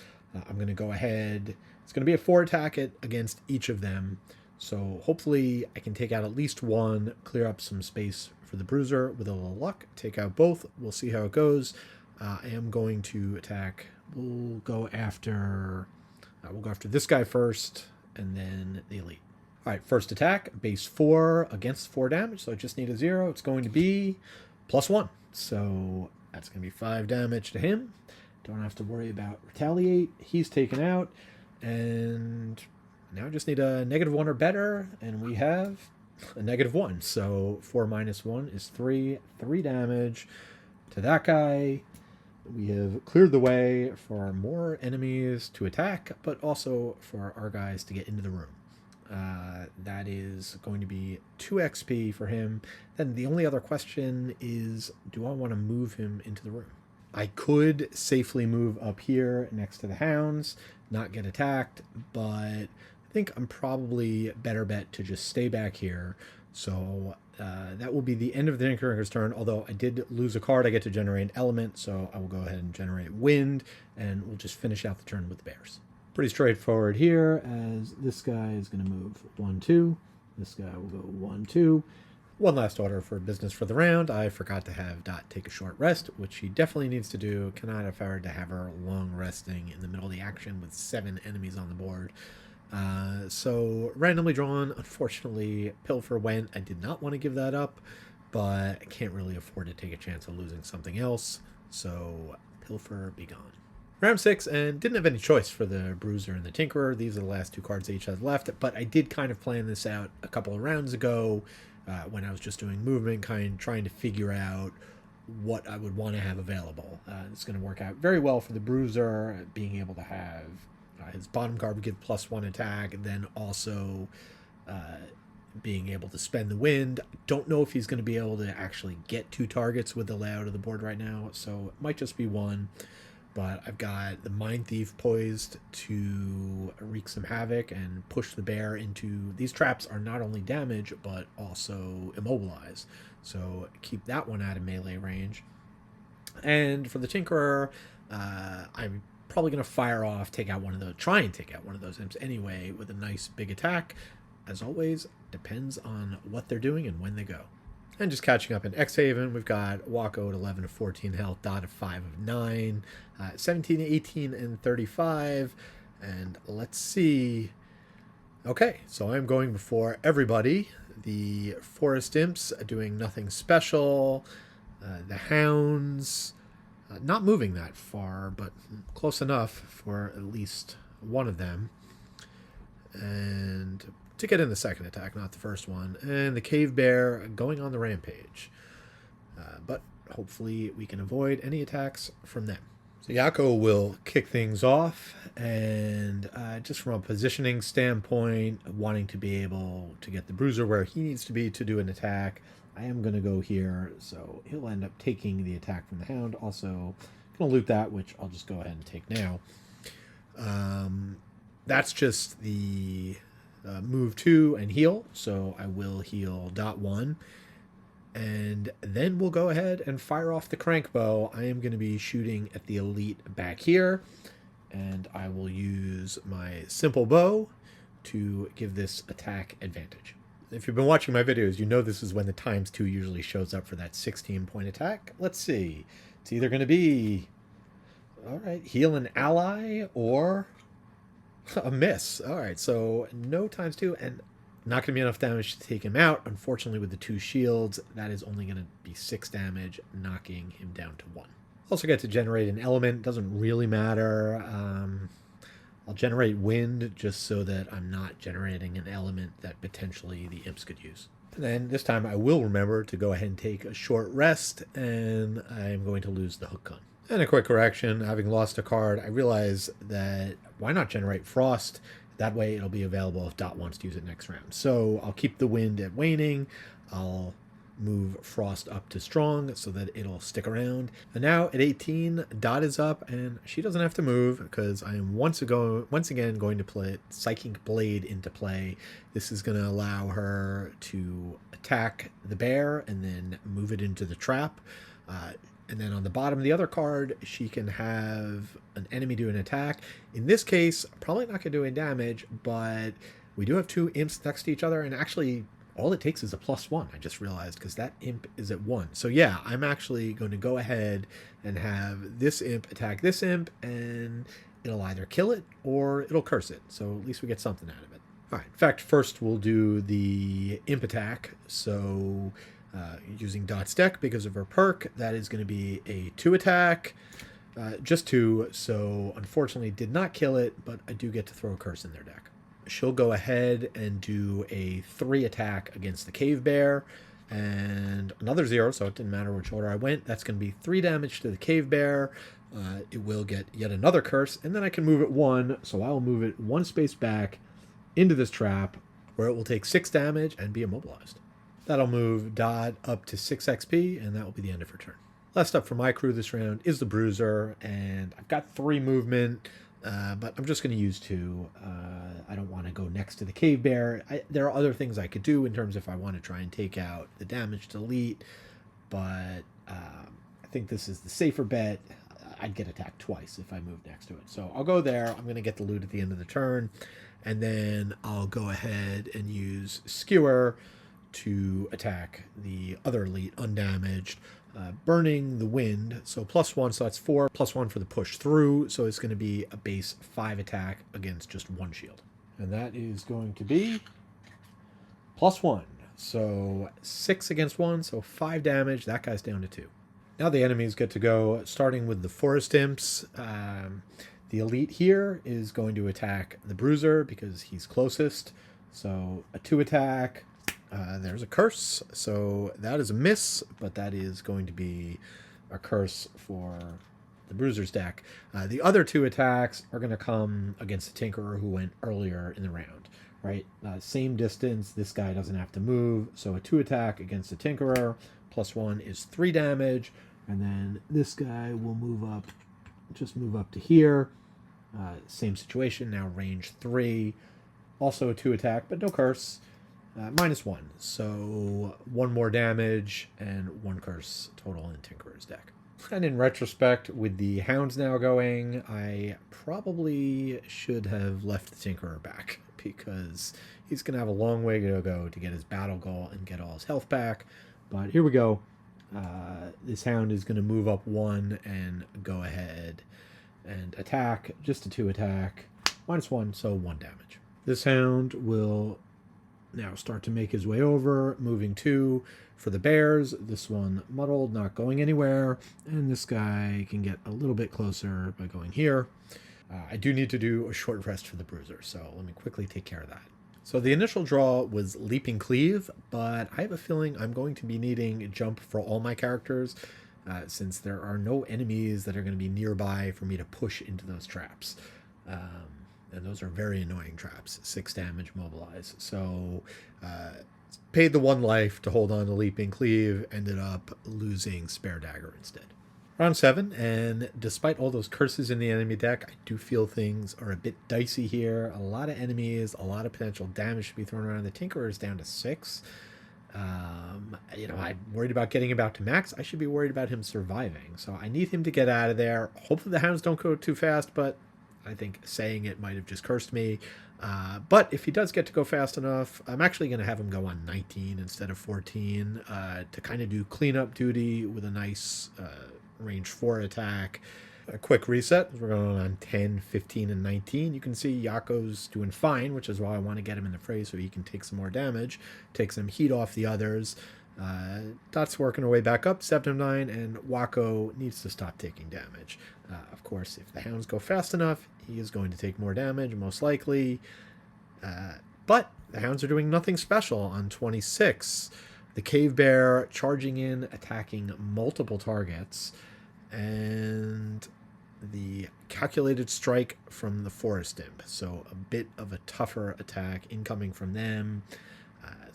I'm going to go ahead. It's going to be a 4 attack against each of them. So hopefully I can take out at least one, clear up some space for the Bruiser with a little luck, take out both. We'll see how it goes. I am going to attack. We'll go after this guy first, and then the elite. All right, first attack, base 4 against 4 damage, so I just need a 0. It's going to be +1. So that's going to be 5 damage to him. Don't have to worry about retaliate. He's taken out. And now I just need a -1 or better, and we have a -1. So 4 minus 1 is 3. 3 damage to that guy. We have cleared the way for more enemies to attack, but also for our guys to get into the room. That is going to be 2 XP for him. Then the only other question is, do I want to move him into the room? I could safely move up here next to the Hounds, not get attacked, but I think I'm probably better bet to just stay back here. So that will be the end of the Tinkerer's turn, although I did lose a card. I get to generate an element, so I will go ahead and generate wind, and we'll just finish out the turn with the bears. Pretty straightforward here, as this guy is going to move 1, 2. This guy will go 1, 2. One last order for business for the round. I forgot to have Dot take a short rest, which she definitely needs to do. Cannot afford to have her long resting in the middle of the action with 7 enemies on the board. So randomly drawn, unfortunately, Pilfer went. I did not want to give that up, but I can't really afford to take a chance of losing something else. So Pilfer be gone. Round 6, and didn't have any choice for the Bruiser and the Tinkerer. These are the last 2 cards they each had left, but I did kind of plan this out a couple of rounds ago when I was just doing movement, trying to figure out what I would want to have available. It's going to work out very well for the Bruiser, being able to have his bottom card would give +1 attack, and then also being able to spend the wind. Don't know if he's going to be able to actually get 2 targets with the layout of the board right now, so it might just be 1. But I've got the Mindthief poised to wreak some havoc and push the bear into... These traps are not only damage, but also immobilize. So keep that one out of melee range. And for the Tinkerer, I'm probably going to try and take out one of those Imps anyway with a nice big attack. as always, depends on what they're doing and when they go. And just catching up in X-Haven, we've got Wakko at 11 of 14 health, Dot at 5 of 9, 17, 18, and 35. And let's see. Okay, so I'm going before everybody. The Forest Imps doing nothing special. The Hounds not moving that far, but close enough for at least one of them. And to get in the second attack, not the first one. And the Cave Bear going on the rampage. But hopefully we can avoid any attacks from them. So Yakko will kick things off, and just from a positioning standpoint, wanting to be able to get the Bruiser where he needs to be to do an attack, I am going to go here, so he'll end up taking the attack from the Hound. Also, going to loot that, which I'll just go ahead and take now. That's just the move 2 and heal, so I will heal Dot 1. And then we'll go ahead and fire off the crank bow. I am going to be shooting at the elite back here, and I will use my simple bow to give this attack advantage. If you've been watching my videos, you know this is when the ×2 usually shows up for that 16-point attack. Let's see. It's either going to be, all right, heal an ally or a miss. All right, so no ×2 and not going to be enough damage to take him out. Unfortunately, with the 2 shields, that is only going to be 6 damage, knocking him down to 1. Also get to generate an element. Doesn't really matter. I'll generate wind just so that I'm not generating an element that potentially the imps could use. And then this time I will remember to go ahead and take a short rest, and I'm going to lose the hook gun. And a quick correction, having lost a card, I realize that why not generate frost? That way it'll be available if Dot wants to use it next round. So I'll keep the wind at waning. I'll move frost up to strong so that it'll stick around. And now at 18, Dot is up and she doesn't have to move because I am once again going to put Psychic Blade into play. This is going to allow her to attack the bear and then move it into the trap. And then on the bottom of the other card, she can have an enemy do an attack. In this case, probably not going to do any damage, but we do have 2 imps next to each other, and actually all it takes is a +1, I just realized, because that imp is at 1. So yeah, I'm actually going to go ahead and have this imp attack this imp, and it'll either kill it or it'll curse it. So at least we get something out of it. All right, in fact, first we'll do the imp attack. So using Dot's deck because of her perk, that is going to be a 2 attack, just 2, so unfortunately did not kill it, but I do get to throw a curse in their deck. She'll go ahead and do a 3 attack against the Cave Bear, and another 0, so it didn't matter which order I went. That's going to be 3 damage to the Cave Bear. It will get yet another curse, and then I can move it 1, so I'll move it 1 space back into this trap, where it will take 6 damage and be immobilized. That'll move Dot up to 6 XP, and that will be the end of her turn. Last up for my crew this round is the Bruiser, and I've got 3 movement, but I'm just going to use 2. I don't want to go next to the Cave Bear. There are other things I could do in terms if I want to try and take out the damage to elite, but I think this is the safer bet. I'd get attacked twice if I moved next to it. So I'll go there. I'm going to get the loot at the end of the turn, and then I'll go ahead and use Skewer to attack the other elite undamaged, burning the wind. So +1, so that's 4, +1 for the push through. So it's going to be a base 5 attack against just 1 shield. And that is going to be +1. So 6 against 1, so 5 damage. That guy's down to 2. Now the enemies get to go, starting with the Forest Imps. The elite here is going to attack the Bruiser because he's closest. So a 2 attack. There's a curse, so that is a miss, but that is going to be a curse for the Bruiser's deck. The other 2 attacks are going to come against the Tinkerer who went earlier in the round, right? Same distance, this guy doesn't have to move, so a 2 attack against the Tinkerer, +1 is 3 damage, and then this guy will move up, just move up to here. Same situation, now range 3, also a 2 attack, but no curse. -1, so 1 more damage and 1 curse total in Tinkerer's deck. And in retrospect, with the Hounds now going, I probably should have left the Tinkerer back because he's going to have a long way to go to get his battle goal and get all his health back. But here we go. This Hound is going to move up 1 and go ahead and attack. Just a 2 attack. -1, so 1 damage. This Hound will now start to make his way over, moving 2 for the bears. This one muddled, not going anywhere. And this guy can get a little bit closer by going here. I do need to do a short rest for the Bruiser, so let me quickly take care of that. So the initial draw was Leaping Cleave, but I have a feeling I'm going to be needing Jump for all my characters, since there are no enemies that are going to be nearby for me to push into those traps. And those are very annoying traps. 6 damage, mobilize. So paid the 1 life to hold on to Leaping Cleave, ended up losing Spare Dagger instead. Round 7, and despite all those curses in the enemy deck, I do feel things are a bit dicey here. A lot of enemies, a lot of potential damage to be thrown around. The Tinkerer is down to 6. I'm worried about getting him out to max. I should be worried about him surviving. So I need him to get out of there. Hopefully the Hounds don't go too fast, but I think saying it might have just cursed me. But if he does get to go fast enough, I'm actually going to have him go on 19 instead of 14 to kind of do cleanup duty with a nice range 4 attack. A quick reset. We're going on 10, 15, and 19. You can see Yakko's doing fine, which is why I want to get him in the fray so he can take some more damage, take some heat off the others. Dot's working her way back up, 7 of 9, and Wakko needs to stop taking damage. Of course, if the Hounds go fast enough, he is going to take more damage, most likely. But the Hounds are doing nothing special on 26. The Cave Bear charging in, attacking multiple targets, and the Calculated Strike from the Forest Imp. So a bit of a tougher attack incoming from them.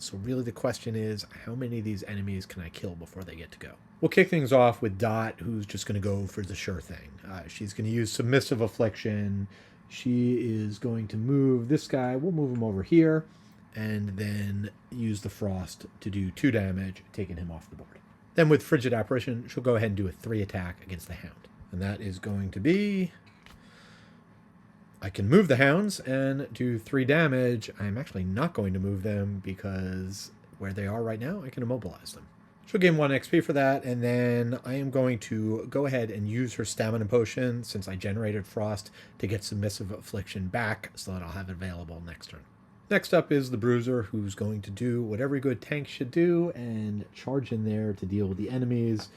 So really the question is, how many of these enemies can I kill before they get to go? We'll kick things off with Dot, who's just going to go for the sure thing. She's going to use Submissive Affliction. She is going to move this guy. We'll move him over here, and then use the Frost to do 2 damage, taking him off the board. Then with Frigid Apparition, she'll go ahead and do a 3 attack against the Hound. And that is going to be... I can move the Hounds and do 3 damage. I'm actually not going to move them because where they are right now, I can immobilize them. She'll gain 1 XP for that, and then I am going to go ahead and use her Stamina Potion, since I generated Frost, to get Submissive Affliction back so that I'll have it available next turn. Next up is the Bruiser, who's going to do what every good tank should do and charge in there to deal with the enemies.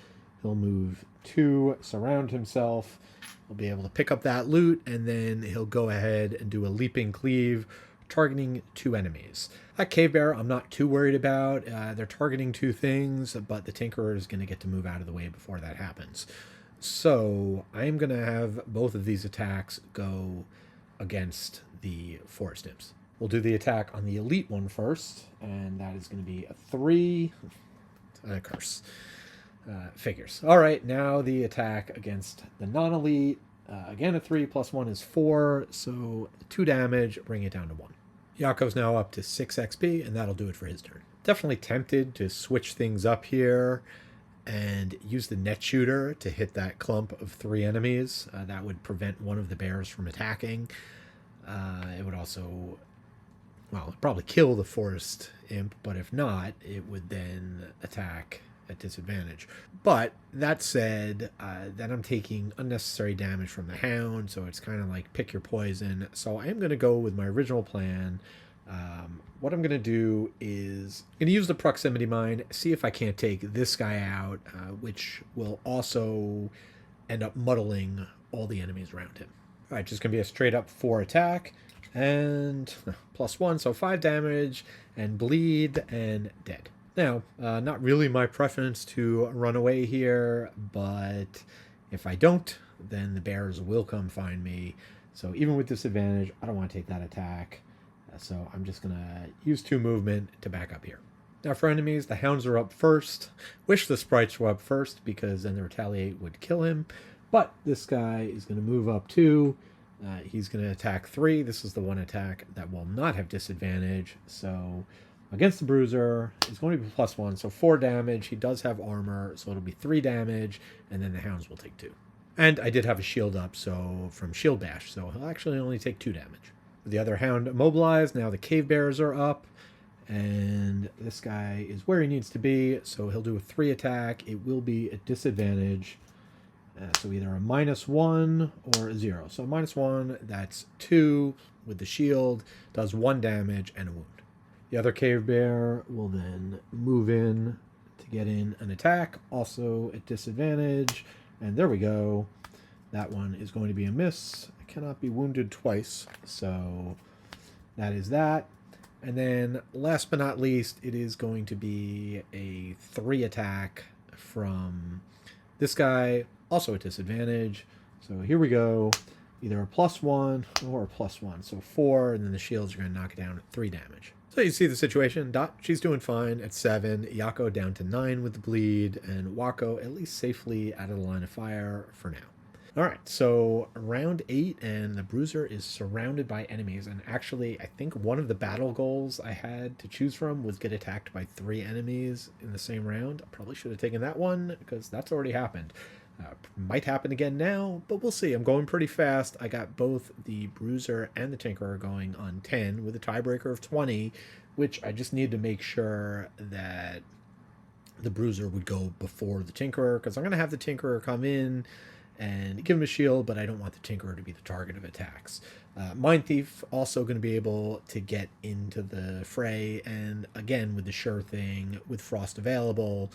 He'll move 2, surround himself. He'll be able to pick up that loot, and then he'll go ahead and do a Leaping Cleave, targeting 2 enemies. That Cave Bear, I'm not too worried about. They're targeting 2 things, but the Tinkerer is going to get to move out of the way before that happens. So I'm going to have both of these attacks go against the Forest Imps. We'll do the attack on the Elite one first, and that is going to be a 3. A curse. Figures. All right, now the attack against the non-elite. Again, a 3 plus 1 is 4, so 2 damage, bring it down to 1. Yakko's now up to 6 XP, and that'll do it for his turn. Definitely tempted to switch things up here and use the net shooter to hit that clump of 3 enemies. That would prevent one of the bears from attacking. It would also, well, it'd probably kill the Forest Imp, but if not, it would then attack at disadvantage. But that said, then I'm taking unnecessary damage from the Hound, so it's kind of like pick your poison. So I am going to go with my original plan. What I'm going to do is I'm going to use the Proximity Mine, see if I can't take this guy out, which will also end up muddling all the enemies around him. All right, just going to be a straight up 4 attack, and +1, so 5 damage, and bleed, and dead. Now, not really my preference to run away here, but if I don't, then the bears will come find me. So even with disadvantage, I don't want to take that attack. So I'm just going to use 2 movement to back up here. Now for enemies, the Hounds are up first. Wish the sprites were up first, because then the Retaliate would kill him. But this guy is going to move up 2. He's going to attack 3. This is the one attack that will not have disadvantage. So against the Bruiser, it's going to be +1, so 4 damage. He does have armor, so it'll be 3 damage, and then the Hounds will take 2. And I did have a shield up, so from Shield Bash, so he'll actually only take 2 damage. the other Hound immobilized. Now the Cave Bears are up. And this guy is where he needs to be, so he'll do a 3 attack. It will be a disadvantage. So either a -1 or a 0. So -1, that's 2 with the shield, does 1 damage and a wound. The other Cave Bear will then move in to get in an attack, also at disadvantage. And there we go. That one is going to be a miss. It cannot be wounded twice, so that is that. And then, last but not least, it is going to be a 3 attack from this guy, also at disadvantage. So here we go. Either a +1 or a +1. So 4, and then the shields are going to knock it down at 3 damage. So you see the situation. Dot, she's doing fine at 7. Yakko down to 9 with the bleed. And Wakko at least safely out of the line of fire for now. All right, so round 8, and the Bruiser is surrounded by enemies. And actually, I think one of the battle goals I had to choose from was get attacked by 3 enemies in the same round. I probably should have taken that one, because that's already happened. Might happen again now, but we'll see. I'm going pretty fast. I got both the Bruiser and the Tinkerer going on 10 with a tiebreaker of 20, which I just need to make sure that the Bruiser would go before the Tinkerer, because I'm going to have the Tinkerer come in and give him a shield, but I don't want the Tinkerer to be the target of attacks. Mindthief also going to be able to get into the fray, and again, with the sure thing, with Frost available,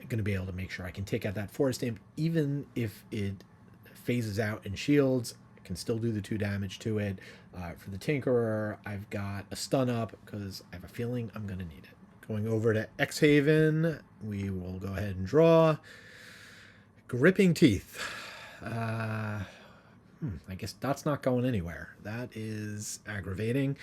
going to be able to make sure I can take out that Forest Imp, even if it phases out and shields. I can still do the 2 damage to it. For the Tinkerer, I've got a stun up, because I have a feeling I'm going to need it. Going over to Gloomhaven, we will go ahead and draw. Gripping Teeth. I guess Dot's not going anywhere. That is aggravating.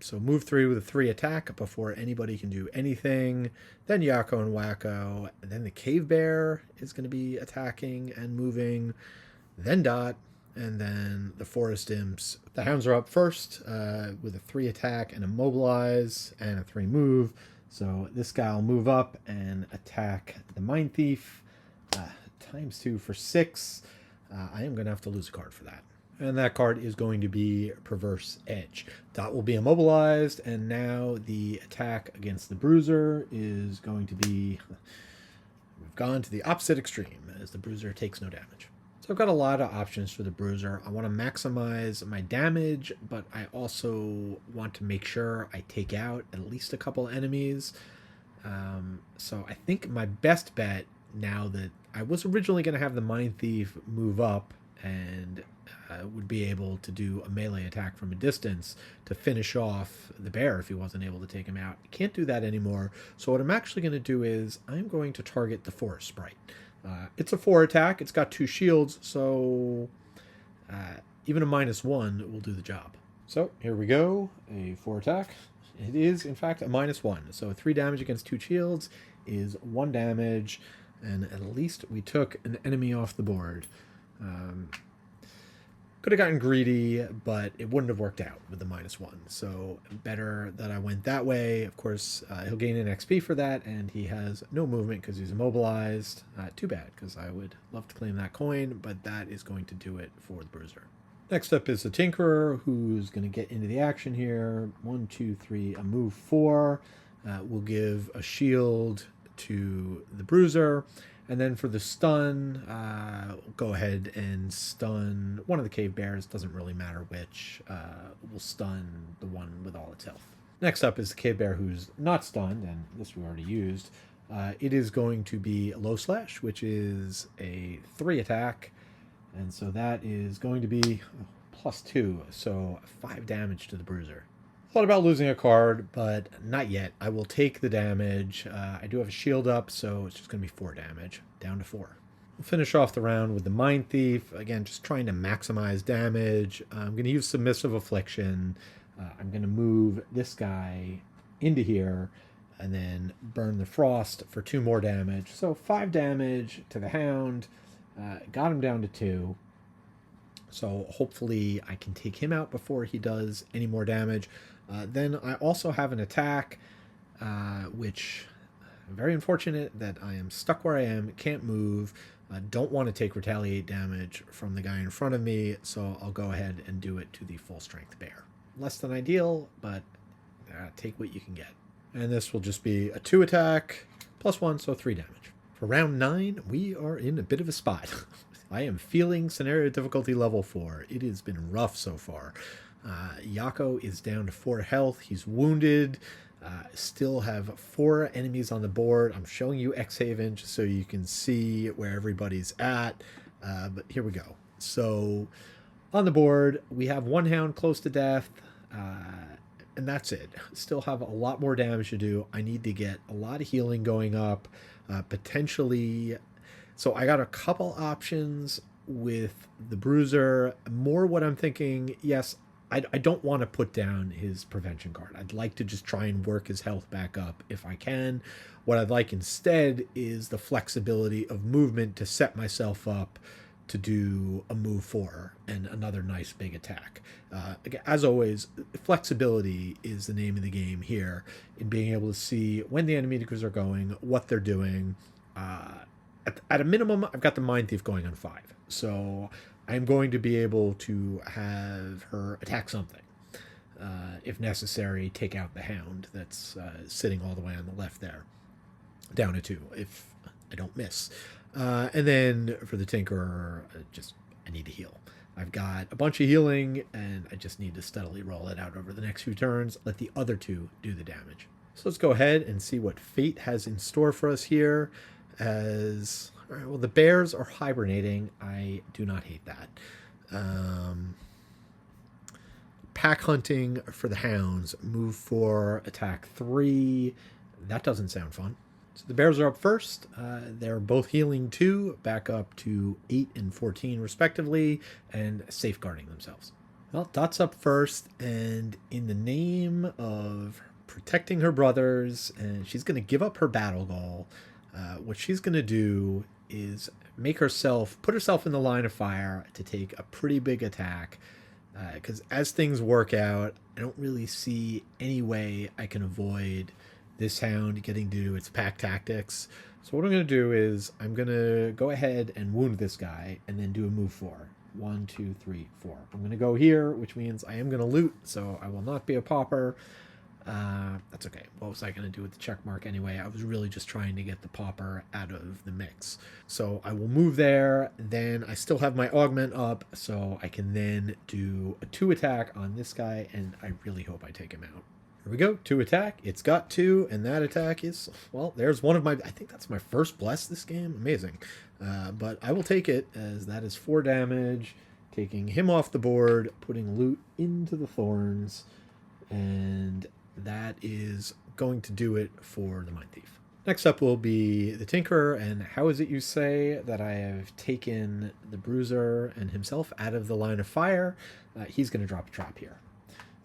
So move 3 with a 3 attack before anybody can do anything. Then Yakko and Wakko. And then the Cave Bear is going to be attacking and moving. Then Dot. And then the Forest Imps. The Hounds are up first with a 3 attack and a mobilize and a 3 move. So this guy will move up and attack the Mindthief. ×2 for 6. I am going to have to lose a card for that. And that card is going to be Perverse Edge. Dot will be immobilized, and now the attack against the Bruiser is going to be... We've gone to the opposite extreme, as the Bruiser takes no damage. So I've got a lot of options for the Bruiser. I want to maximize my damage, but I also want to make sure I take out at least a couple enemies. So I think my best bet, now that I was originally going to have the Mindthief move up and would be able to do a melee attack from a distance to finish off the bear if he wasn't able to take him out. I can't do that anymore. So what I'm actually going to do is I'm going to target the Forest Sprite. It's a 4 attack. It's got 2 shields, so even a -1 will do the job. So here we go. A 4 attack. It is, in fact, a -1. So 3 damage against 2 shields is 1 damage. And at least we took an enemy off the board. Could have gotten greedy, but it wouldn't have worked out with the -1. So better that I went that way. Of course, he'll gain an XP for that, and he has no movement because he's immobilized. Too bad, because I would love to claim that coin, but that is going to do it for the Bruiser. Next up is the Tinkerer, who's going to get into the action here. 1, 2, 3, a move 4. We'll give a shield to the Bruiser. And then for the stun, go ahead and stun one of the Cave Bears. Doesn't really matter which. We'll stun the one with all its health. Next up is the Cave Bear who's not stunned, and this we already used. It is going to be a low slash, which is a 3 attack. And so that is going to be +2, so 5 damage to the Bruiser. Thought about losing a card, but not yet. I will take the damage. I do have a shield up, so it's just going to be 4 damage, down to 4. We'll finish off the round with the Mindthief. Again, just trying to maximize damage. I'm going to use Submissive Affliction. I'm going to move this guy into here and then burn the Frost for 2 more damage. So 5 damage to the Hound. Got him down to 2. So hopefully I can take him out before he does any more damage. Then I also have an attack, which very unfortunate that I am stuck where I am, can't move. I don't want to take retaliate damage from the guy in front of me, so I'll go ahead and do it to the full strength bear. Less than ideal, but take what you can get. And this will just be a 2 attack, +1, so 3 damage. For round 9, we are in a bit of a spot. I am feeling scenario difficulty level 4. It has been rough so far. Yakko is down to 4 health. He's wounded. Still have 4 enemies on the board. I'm showing you X-Haven just so you can see where everybody's at. But here we go. So on the board, we have 1 hound close to death. And that's it. Still have a lot more damage to do. I need to get a lot of healing going up. Potentially... So I got a couple options with the Bruiser. More what I'm thinking, yes, I don't want to put down his prevention card. I'd like to just try and work his health back up if I can. What I'd like instead is the flexibility of movement to set myself up to do a move 4 and another nice big attack. As always, flexibility is the name of the game here in being able to see when the enemy enemies are going, what they're doing. At a minimum, I've got the Mindthief going on 5. So I'm going to be able to have her attack something. If necessary, take out the Hound that's sitting all the way on the left there. Down to 2, if I don't miss. And then for the Tinkerer, I need to heal. I've got a bunch of healing, and I just need to steadily roll it out over the next few turns. Let the other 2 do the damage. So let's go ahead and see what Fate has in store for us here. As all right, well, the bears are hibernating. I do not hate that. Pack hunting for the hounds. Move 4, attack 3. That doesn't sound fun. So the bears are up first. They're both healing 2, back up to 8 and 14 respectively, and safeguarding themselves. Well, Dot's up first, and in the name of protecting her brothers, and she's going to give up her battle goal. What she's going to do is put herself in the line of fire to take a pretty big attack. Because as things work out, I don't really see any way I can avoid this hound getting to do its pack tactics. So what I'm going to do is I'm going to go ahead and wound this guy and then do a move 4. 1, 2, 3, 4. I'm going to go here, which means I am going to loot, so I will not be a pauper. That's okay. What was I going to do with the check mark anyway? I was really just trying to get the pauper out of the mix. So I will move there. Then I still have my augment up, so I can then do a 2 attack on this guy, and I really hope I take him out. Here we go. 2 attack. It's got 2, and that attack is, well, there's one of my, I think that's my first bless this game. Amazing. But I will take it, as that is 4 damage, taking him off the board, putting loot into the thorns, and that is going to do it for the Mindthief. Next up will be the Tinkerer, and how is it you say that I have taken the Bruiser and himself out of the line of fire? He's going to drop a trap here.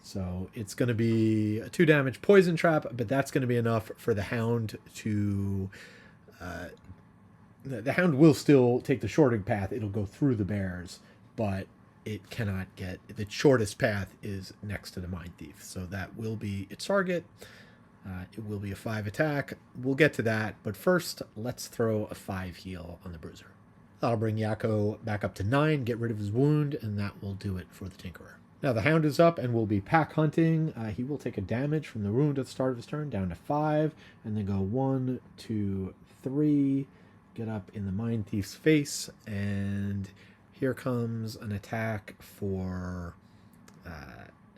So it's going to be a 2 damage poison trap, but that's going to be enough for the Hound to... the Hound will still take the shorting path. It'll go through the bears, but it cannot get... The shortest path is next to the Mindthief, so that will be its target. It will be a 5 attack. We'll get to that, but first, let's throw a 5 heal on the Bruiser. That'll bring Yakko back up to 9, get rid of his wound, and that will do it for the Tinkerer. Now the Hound is up and will be pack hunting. He will take a damage from the wound at the start of his turn, down to 5, and then go 1, 2, 3, get up in the Mindthief's face, and here comes an attack for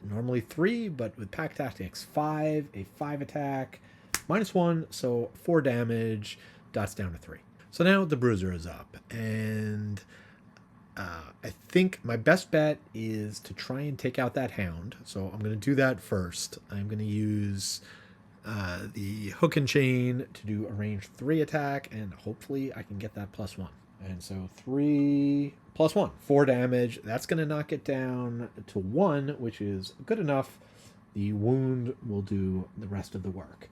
normally 3, but with pack tactics 5, a 5 attack, -1, so 4 damage, dots down to 3. So now the Bruiser is up, and I think my best bet is to try and take out that Hound. So I'm going to do that first. I'm going to use the hook and chain to do a range 3 attack, and hopefully I can get that +1. And so 3 +1, 4 damage. That's going to knock it down to 1, which is good enough. The wound will do the rest of the work.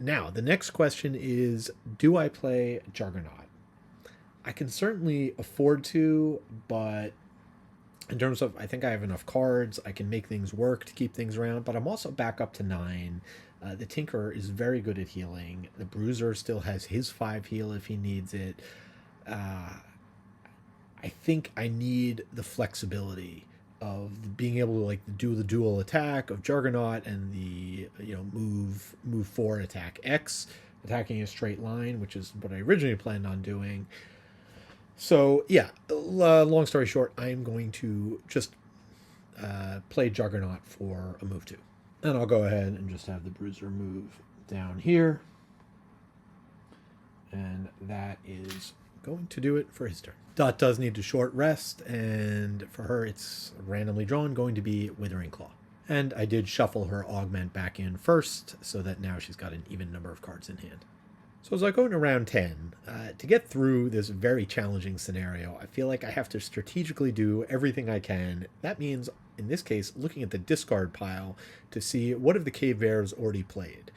Now, the next question is, do I play Juggernaut? I can certainly afford to, but in terms of, I think I have enough cards. I can make things work to keep things around, but I'm also back up to 9. The Tinkerer is very good at healing. The Bruiser still has his 5 heal if he needs it. I think I need the flexibility of being able to like do the dual attack of Juggernaut and the move 4 attack X, attacking a straight line, which is what I originally planned on doing. So yeah, long story short, I'm going to just play Juggernaut for a move 2. And I'll go ahead and just have the Bruiser move down here. And that is going to do it for his turn. Dot does need a short rest, and for her it's randomly drawn, going to be Withering Claw. And I did shuffle her Augment back in first, so that now she's got an even number of cards in hand. So as I go into round 10, to get through this very challenging scenario, I feel like I have to strategically do everything I can. That means, in this case, looking at the discard pile to see what have the Cave Bears already played.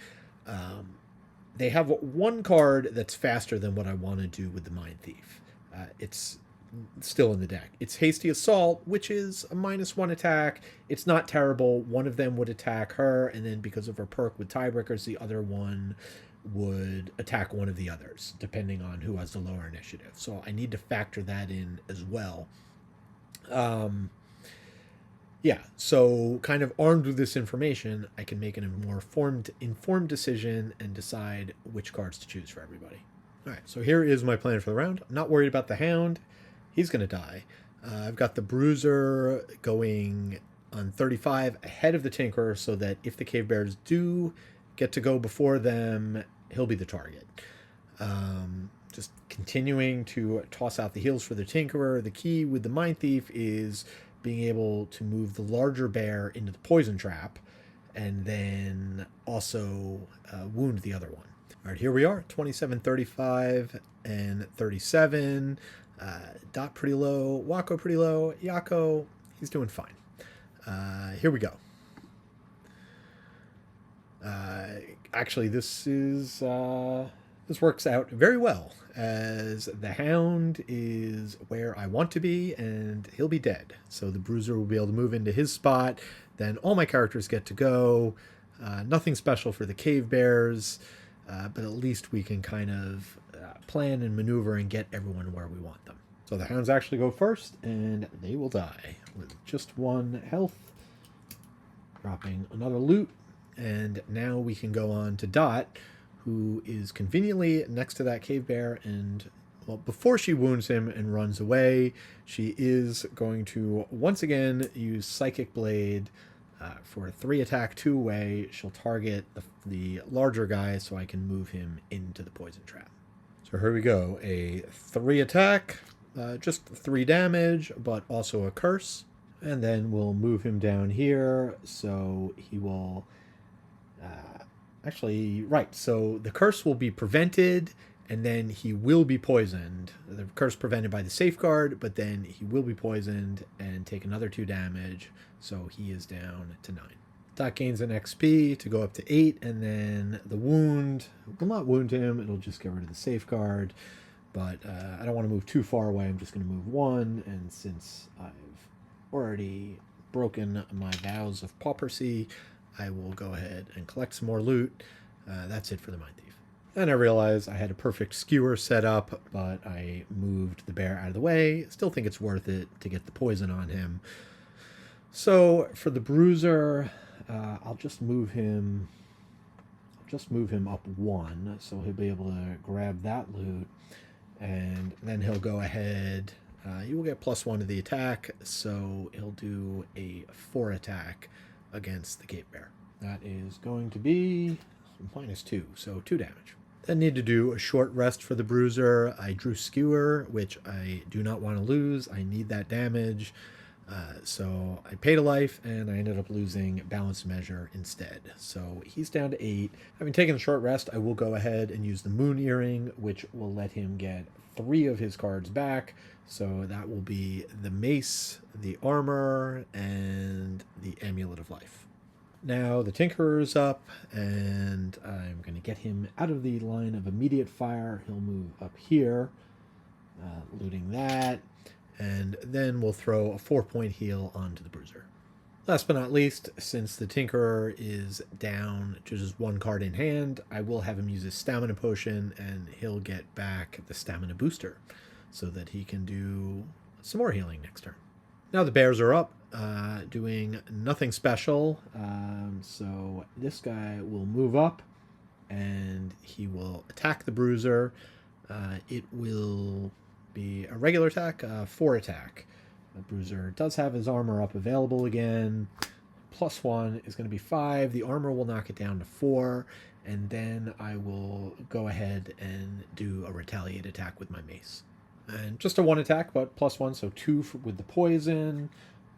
They have one card that's faster than what I want to do with the Mindthief. It's still in the deck. It's Hasty Assault, which is a -1 attack. It's not terrible. One of them would attack her, and then because of her perk with tiebreakers, the other one would attack one of the others, depending on who has the lower initiative. So I need to factor that in as well. Yeah, so kind of armed with this information, I can make a more informed decision and decide which cards to choose for everybody. All right, so here is my plan for the round. I'm not worried about the Hound. He's going to die. I've got the Bruiser going on 35 ahead of the Tinkerer so that if the Cave Bears do get to go before them, he'll be the target. Just continuing to toss out the heals for the Tinkerer. The key with the Mindthief is being able to move the larger bear into the poison trap and then also wound the other one. All right, here we are, 27, 35, and 37. Dot pretty low, Wakko pretty low, Yakko, he's doing fine. Here we go. Actually, this works out very well, as the Hound is where I want to be, and he'll be dead. So the Bruiser will be able to move into his spot. Then all my characters get to go. Nothing special for the Cave Bears, but at least we can kind of plan and maneuver and get everyone where we want them. So the Hounds actually go first, and they will die with just 1 health, dropping another loot. And now we can go on to Dot, who is conveniently next to that Cave Bear, and well, before she wounds him and runs away, she is going to once again use Psychic Blade for a 3 attack 2-way. She'll target the larger guy so I can move him into the poison trap. So here we go, a 3 attack, just 3 damage, but also a curse. And then we'll move him down here so he will... Actually, right, so the curse will be prevented, and then he will be poisoned. The curse prevented by the safeguard, but then he will be poisoned and take another 2 damage, so he is down to 9. Dot gains an XP to go up to 8, and then the wound will not wound him, it'll just get rid of the safeguard, but I don't want to move too far away, I'm just going to move 1, and since I've already broken my vows of paupersy, I will go ahead and collect some more loot. That's it for the Mindthief. And I realized I had a perfect skewer set up, but I moved the bear out of the way. Still think it's worth it to get the poison on him. So for the Bruiser, I'll just move him up 1, so he'll be able to grab that loot, and then he'll go ahead. He will get +1 to the attack, so he'll do a 4 attack against the Cave Bear. That is going to be -2, so 2 damage. Then need to do a short rest for the Bruiser. I drew Skewer, which I do not want to lose. I need that damage. So I paid a life, and I ended up losing Balanced Measure instead. So he's down to 8. Having taken a short rest, I will go ahead and use the Moon Earring, which will let him get 3 of his cards back. So that will be the Mace, the Armor, and the Amulet of Life. Now the Tinkerer is up, and I'm going to get him out of the line of immediate fire. He'll move up here, looting that, and then we'll throw a 4-point heal onto the Bruiser. Last but not least, since the Tinkerer is down to just 1 card in hand, I will have him use his Stamina Potion, and he'll get back the Stamina Booster. so that he can do some more healing next turn. Now the bears are up, doing nothing special. So this guy will move up and he will attack the bruiser. It will be a regular attack, 4 attack. The bruiser does have his armor up available again. +1 is going to be 5. The armor will knock it down to 4. And then I will go ahead and do a retaliate attack with my mace. And just a 1 attack, but +1, so 2 with the poison.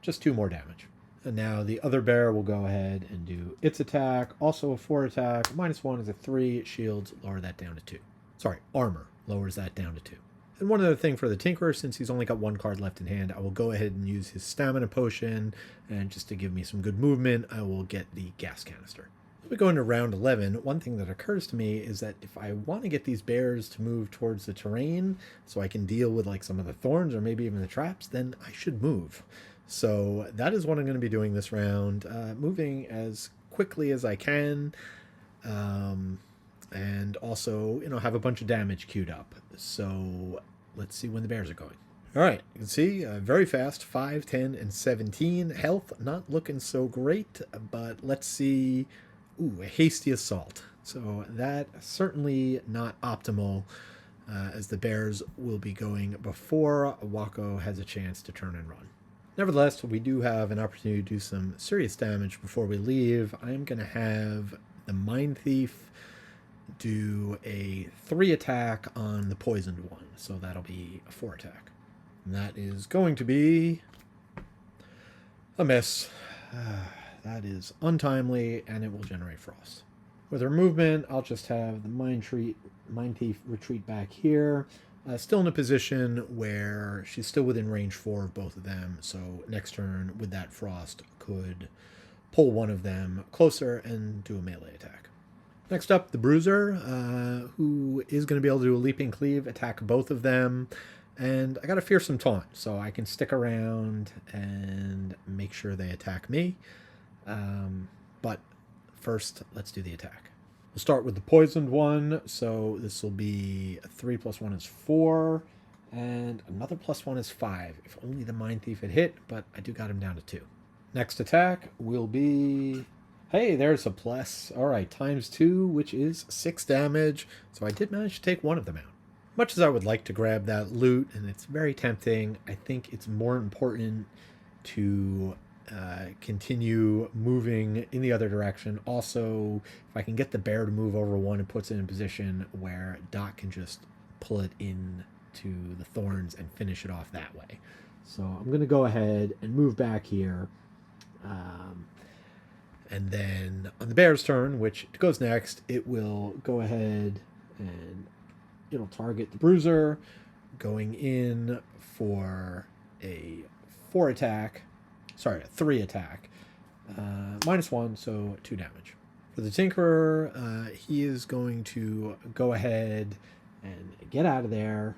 Just 2 more damage. And now the other bear will go ahead and do its attack. Also a 4 attack. -1 is a 3. Shields lower that down to 2. Sorry, armor lowers that down to 2. And one other thing for the Tinkerer, since he's only got 1 card left in hand, I will go ahead and use his stamina potion. And just to give me some good movement, I will get the gas canister. As we go into round 11, one thing that occurs to me is that if I want to get these bears to move towards the terrain so I can deal with like some of the thorns or maybe even the traps, then I should move. So that is what I'm going to be doing this round, moving as quickly as I can, and also, have a bunch of damage queued up. So let's see when the bears are going. All right, you can see very fast, 5, 10, and 17. Health not looking so great, but let's see. Ooh, a hasty assault. So that certainly not optimal, as the bears will be going before Wakko has a chance to turn and run. Nevertheless, we do have an opportunity to do some serious damage before we leave. I'm going to have the Mindthief do a 3 attack on the poisoned one. So that'll be a 4 attack. And that is going to be a miss. That is untimely, and it will generate frost. With her movement, I'll just have the Mindthief retreat back here. Still in a position where she's still within range 4 of both of them, so next turn with that frost could pull one of them closer and do a melee attack. Next up, the Bruiser, who is going to be able to do a leaping cleave, attack both of them, and I got a fearsome taunt, so I can stick around and make sure they attack me. But first, let's do the attack. We'll start with the poisoned one, so this will be 3 + 1 is 4, and another +1 is 5. If only the Mindthief had hit, but I do got him down to 2. Next attack will be... Hey, there's a plus. All right, ×2, which is 6 damage, so I did manage to take one of them out. Much as I would like to grab that loot, and it's very tempting, I think it's more important to continue moving in the other direction. Also, if I can get the bear to move over 1, it puts it in a position where Dot can just pull it into the thorns and finish it off that way. So I'm going to go ahead and move back here. And then on the bear's turn, which goes next, it will go ahead and it'll target the Bruiser, going in for a 4 attack. Sorry, a 3 attack. -1, so 2 damage. For the Tinkerer, he is going to go ahead and get out of there,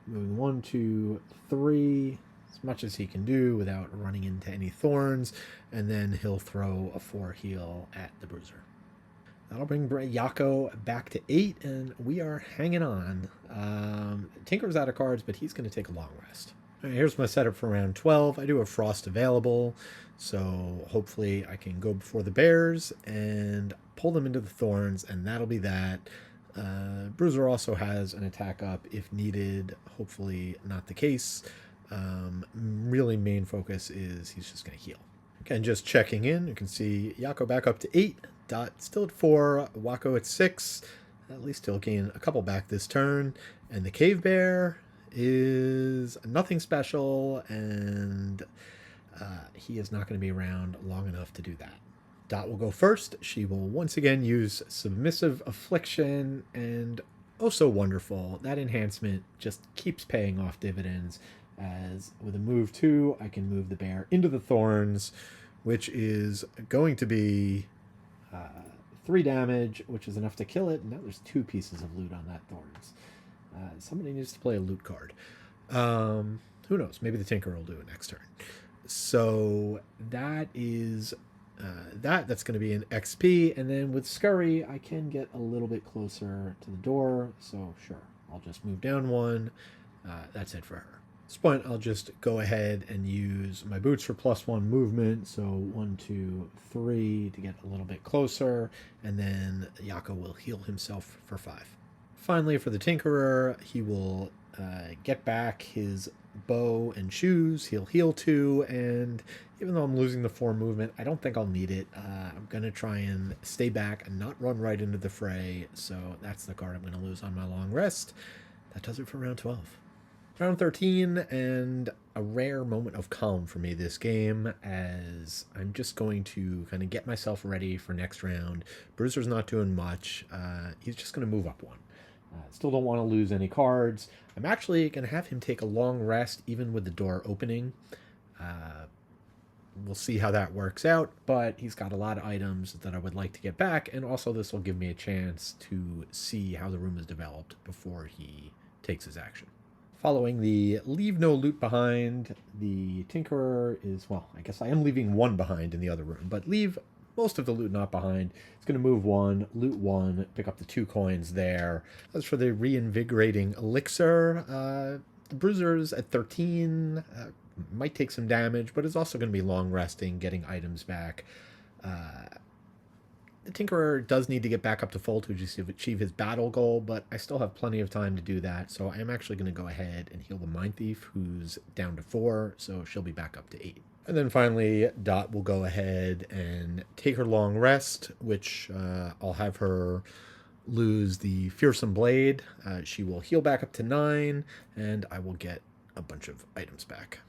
moving 1, 2, 3, as much as he can do without running into any thorns, and then he'll throw a 4 heal at the Bruiser. That'll bring Yakko back to 8, and we are hanging on. Tinker's out of cards, but he's going to take a long rest. Right, here's my setup for round 12. I do have frost available, so hopefully I can go before the bears and pull them into the thorns, and that'll be that. Bruiser also has an attack up if needed. Hopefully not the case. Really main focus is he's just going to heal. Again, just checking in, you can see Yakko back up to 8, Dot still at 4, Wakko at 6. At least he'll gain a couple back this turn. And the Cave Bear is nothing special, and he is not going to be around long enough to do that. Dot will go first. She will once again use Submissive Affliction, and oh so wonderful, that enhancement just keeps paying off dividends, as with a move 2, I can move the bear into the thorns, which is going to be 3 damage, which is enough to kill it. Now there's 2 pieces of loot on that thorns. Somebody needs to play a loot card. Who knows? Maybe the Tinker will do it next turn. So that is that's going to be an XP. And then with Scurry, I can get a little bit closer to the door. So sure, I'll just move down 1 that's it for her. At this point, I'll just go ahead and use my boots for +1 movement. So 1, 2, 3 to get a little bit closer, and then Yakko will heal himself for 5. Finally, for the Tinkerer, he will get back his bow and shoes. He'll heal 2, and even though I'm losing the 4 movement, I don't think I'll need it. I'm going to try and stay back and not run right into the fray, so that's the card I'm going to lose on my long rest. That does it for round 12. Round 13, and a rare moment of calm for me this game, as I'm just going to kind of get myself ready for next round. Bruiser's not doing much. He's just going to move up 1. Still don't want to lose any cards. I'm actually going to have him take a long rest, even with the door opening. We'll see how that works out, but he's got a lot of items that I would like to get back, and also this will give me a chance to see how the room is developed before he takes his action. Following the leave no loot behind, the Tinkerer is, well, I guess I am leaving 1 behind in the other room, but leave most of the loot not behind. It's going to move 1, loot 1, pick up the 2 coins there. As for the reinvigorating elixir, the Bruiser's at 13, might take some damage, but it's also going to be long resting, getting items back. The Tinkerer does need to get back up to full to achieve his battle goal, but I still have plenty of time to do that, so I'm actually going to go ahead and heal the Mindthief, who's down to 4, so she'll be back up to 8. And then finally, Dot will go ahead and take her long rest, which I'll have her lose the Fearsome Blade. She will heal back up to 9, and I will get a bunch of items back.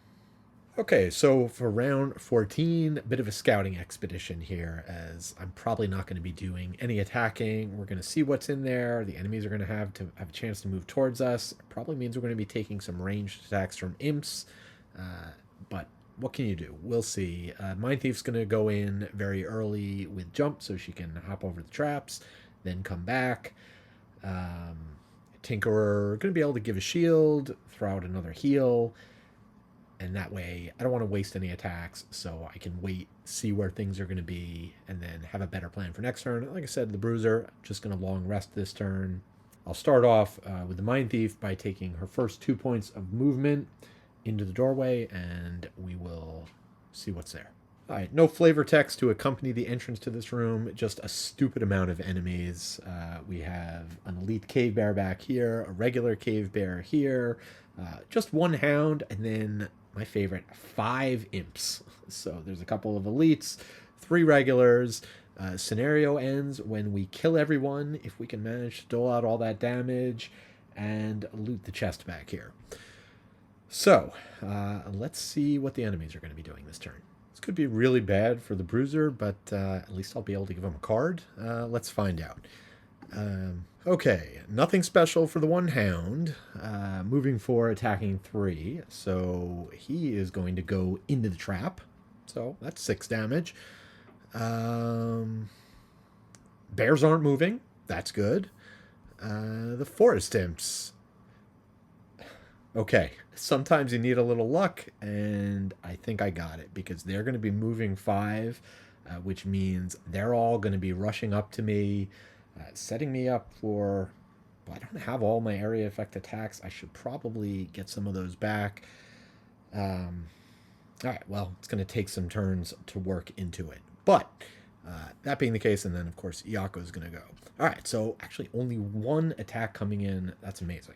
Okay, so for round 14, a bit of a scouting expedition here, as I'm probably not going to be doing any attacking. We're going to see what's in there. The enemies are going to have a chance to move towards us. It probably means we're going to be taking some ranged attacks from Imps, but what can you do? We'll see. Mindthief's going to go in very early with jump, so she can hop over the traps, then come back. Tinkerer going to be able to give a shield, throw out another heal, and that way I don't want to waste any attacks, so I can wait, see where things are going to be, and then have a better plan for next turn. Like I said, the Bruiser, just going to long rest this turn. I'll start off with the Mindthief by taking her first 2 points of movement into the doorway, and we will see what's there. All right, no flavor text to accompany the entrance to this room, just a stupid amount of enemies. We have an elite cave bear back here, a regular cave bear here, just 1 hound, and then my favorite, 5 imps. So there's a couple of elites, 3 regulars. Scenario ends when we kill everyone, if we can manage to dole out all that damage and loot the chest back here. So let's see what the enemies are going to be doing this turn. This could be really bad for the Bruiser, but at least I'll be able to give him a card. Let's find out. Okay, nothing special for the 1 hound. Moving 4, attacking 3. So he is going to go into the trap. So that's 6 damage. Bears aren't moving. That's good. The forest imps. Okay, sometimes you need a little luck, and I think I got it, because they're going to be moving 5, which means they're all going to be rushing up to me, setting me up for... Well, I don't have all my area effect attacks. I should probably get some of those back. All right, well, it's going to take some turns to work into it. But that being the case, and then, of course, Yakko's going to go. All right, so actually only 1 attack coming in. That's amazing.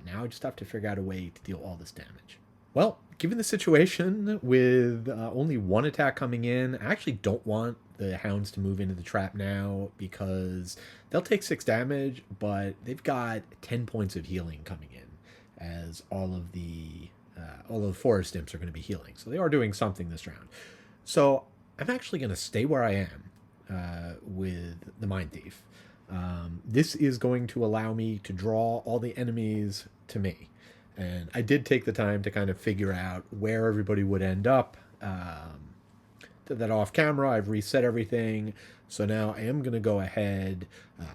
Now I just have to figure out a way to deal all this damage. Well, given the situation with only 1 attack coming in, I actually don't want the Hounds to move into the trap now, because they'll take 6 damage, but they've got 10 points of healing coming in, as all of the forest imps are going to be healing. So they are doing something this round. So I'm actually going to stay where I am with the Mindthief. This is going to allow me to draw all the enemies to me. And I did take the time to kind of figure out where everybody would end up. Did that off camera. I've reset everything. So now I am going to go ahead.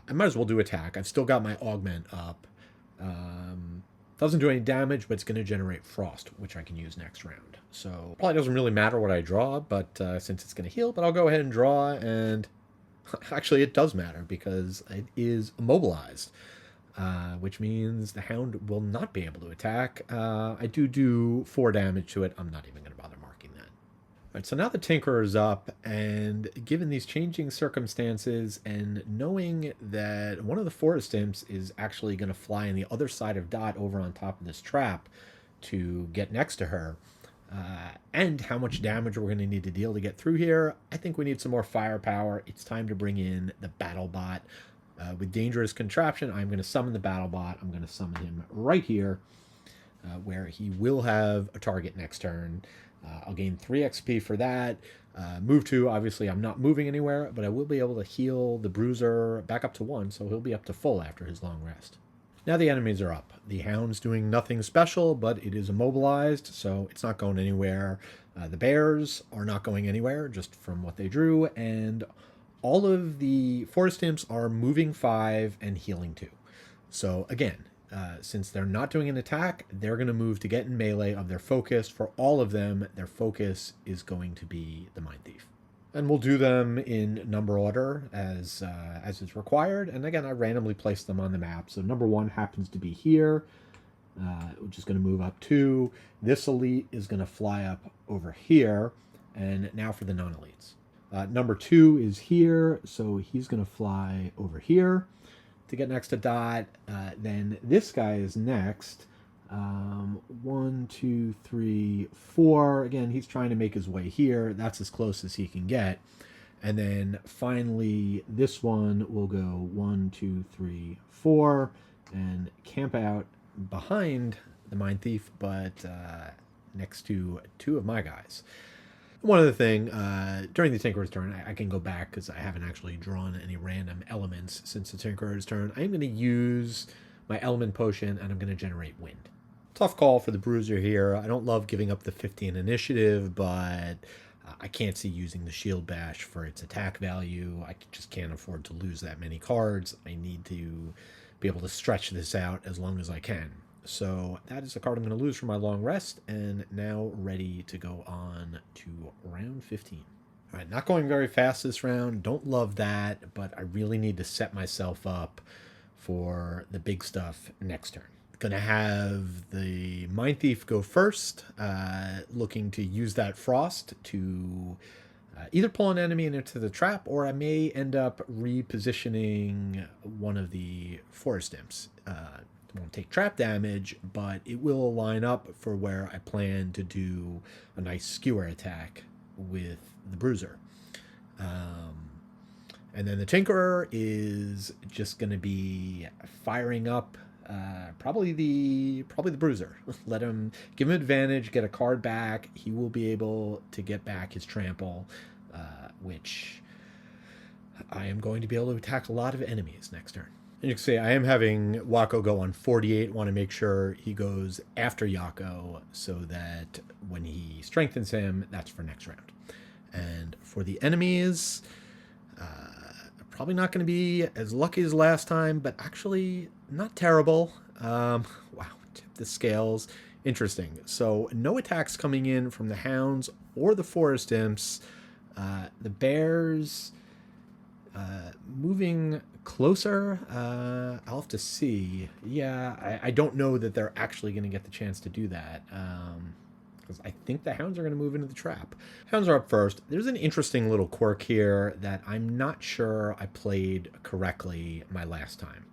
I might as well do attack. I've still got my augment up. Doesn't do any damage, but it's going to generate frost, which I can use next round. So probably doesn't really matter what I draw, but since it's going to heal, but I'll go ahead and draw, and actually it does matter because it is immobilized. which means the Hound will not be able to attack. I do 4 damage to it. I'm not even going to bother marking that. All right, so now the Tinkerer is up, and given these changing circumstances and knowing that one of the Forest Imps is actually going to fly on the other side of Dot over on top of this trap to get next to her, and how much damage we're going to need to deal to get through here, I think we need some more firepower. It's time to bring in the BattleBot. With Dangerous Contraption, I'm going to summon the BattleBot. I'm going to summon him right here, where he will have a target next turn. I'll gain 3 XP for that. Move 2, obviously I'm not moving anywhere, but I will be able to heal the Bruiser back up to 1, so he'll be up to full after his long rest. Now the enemies are up. The Hound's doing nothing special, but it is immobilized, so it's not going anywhere. The Bears are not going anywhere, just from what they drew, and all of the Forest Imps are moving 5 and healing 2. So again, since they're not doing an attack, they're going to move to get in melee of their focus. For all of them, their focus is going to be the Mindthief. And we'll do them in number order as is required. And again, I randomly place them on the map. So number 1 happens to be here, which is going to move up 2. This elite is going to fly up over here. And now for the non-elites. Number 2 is here, so he's going to fly over here to get next to Dot. Then this guy is next. 1, 2, 3, 4. Again, he's trying to make his way here. That's as close as he can get. And then finally, this one will go 1, 2, 3, 4, and camp out behind the Mindthief, but next to 2 of my guys. One other thing, during the Tinkerer's turn, I can go back because I haven't actually drawn any random elements since the Tinkerer's turn. I'm going to use my element potion, and I'm going to generate wind. Tough call for the Bruiser here. I don't love giving up the 15 initiative, but I can't see using the Shield Bash for its attack value. I just can't afford to lose that many cards. I need to be able to stretch this out as long as I can. So that is the card I'm going to lose for my long rest, and now ready to go on to round 15. All right, not going very fast this round. Don't love that, but I really need to set myself up for the big stuff next turn. Gonna have the Mindthief go first, looking to use that Frost to either pull an enemy into the trap, or I may end up repositioning one of the Forest Imps. Won't take trap damage, but it will line up for where I plan to do a nice skewer attack with the Bruiser. And then the Tinkerer is just going to be firing up probably the Bruiser. Give him advantage, get a card back. He will be able to get back his trample, which I am going to be able to attack a lot of enemies next turn. And you can see I am having Wakko go on 48. Want to make sure he goes after Yakko so that when he strengthens him, that's for next round. And for the enemies, probably not going to be as lucky as last time, but actually not terrible. Wow, tip the scales. Interesting. So no attacks coming in from the Hounds or the Forest Imps. The Bears moving closer. I'll have to see. Yeah, I don't know that they're actually going to get the chance to do that. Because I think the Hounds are going to move into the trap. Hounds are up first. There's an interesting little quirk here that I'm not sure I played correctly my last time.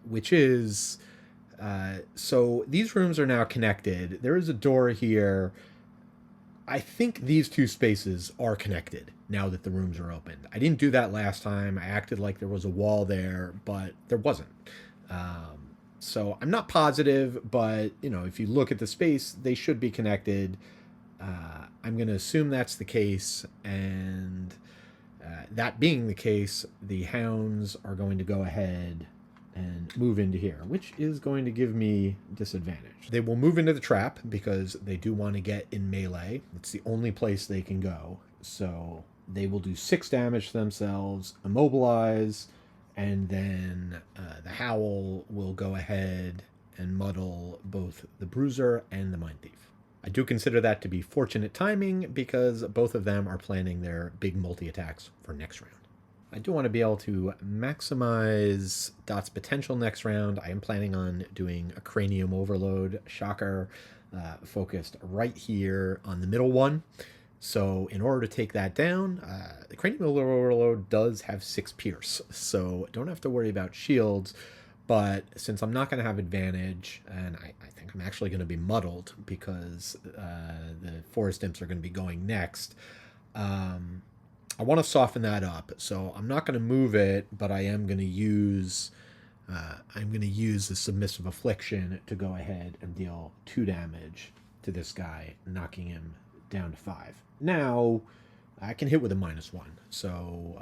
Which is, so these rooms are now connected. There is a door here. I think these 2 spaces are connected now that the rooms are opened. I didn't do that last time. I acted like there was a wall there, but there wasn't. So I'm not positive, but if you look at the space, they should be connected. I'm going to assume that's the case, and that being the case, the Hounds are going to go ahead and move into here, which is going to give me disadvantage. They will move into the trap because they do want to get in melee. It's the only place they can go. So they will do 6 damage to themselves, immobilize, and then the Howl will go ahead and muddle both the Bruiser and the Mindthief. I do consider that to be fortunate timing because both of them are planning their big multi-attacks for next round. I do want to be able to maximize Dot's potential next round. I am planning on doing a Cranium Overload Shocker focused right here on the middle one. So in order to take that down, the Cranium Overload does have 6 Pierce, so don't have to worry about shields. But since I'm not going to have advantage, and I think I'm actually going to be muddled because the Forest Imps are going to be going next, I want to soften that up. So I'm not going to move it, but I am going to use the Submissive Affliction to go ahead and deal 2 damage to this guy, knocking him down to 5. Now I can hit with a -1, so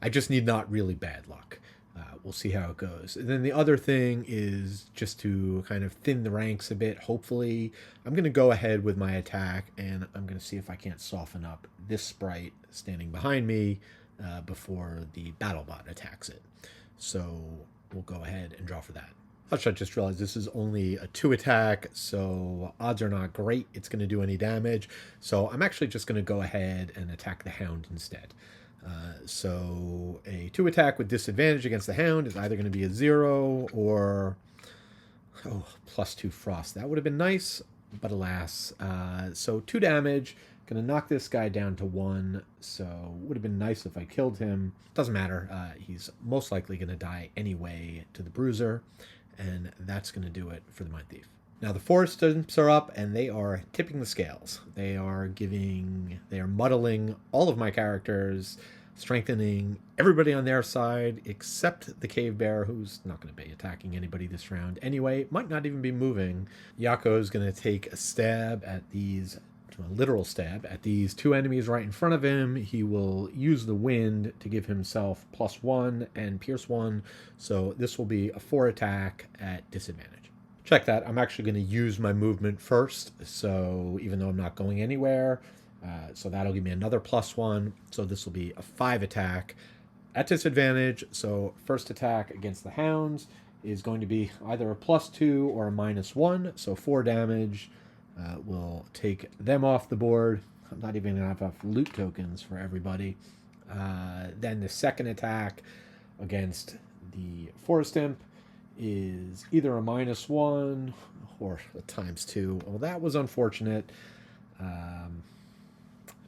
I just need not really bad luck. We'll see how it goes. And then the other thing is just to kind of thin the ranks a bit. Hopefully, I'm going to go ahead with my attack, and I'm going to see if I can't soften up this sprite standing behind me before the BattleBot attacks it. So we'll go ahead and draw for that. I just realized this is only a 2 attack, so odds are not great it's going to do any damage. So I'm actually just going to go ahead and attack the Hound instead. So a 2 attack with disadvantage against the Hound is either going to be a 0 or +2 frost. That would have been nice, but alas. So 2 damage, going to knock this guy down to 1. So would have been nice if I killed him. Doesn't matter. He's most likely going to die anyway to the Bruiser, and that's going to do it for the Mindthief. Now the Forest Imps are up, and they are tipping the scales. They are muddling all of my characters, strengthening everybody on their side except the Cave Bear, who's not going to be attacking anybody this round anyway, might not even be moving. Yakko is going to take a literal stab at these 2 enemies right in front of him. He will use the wind to give himself +1 and Pierce 1, so this will be a 4 attack at disadvantage. Check that. I'm actually going to use my movement first, so even though I'm not going anywhere, so that'll give me another +1. So this will be a 5 attack at disadvantage. So first attack against the Hounds is going to be either a +2 or a -1. So 4 damage will take them off the board. I'm not even going to have enough loot tokens for everybody. Then the second attack against the Forest Imp is either a -1 or a ×2. Well, that was unfortunate.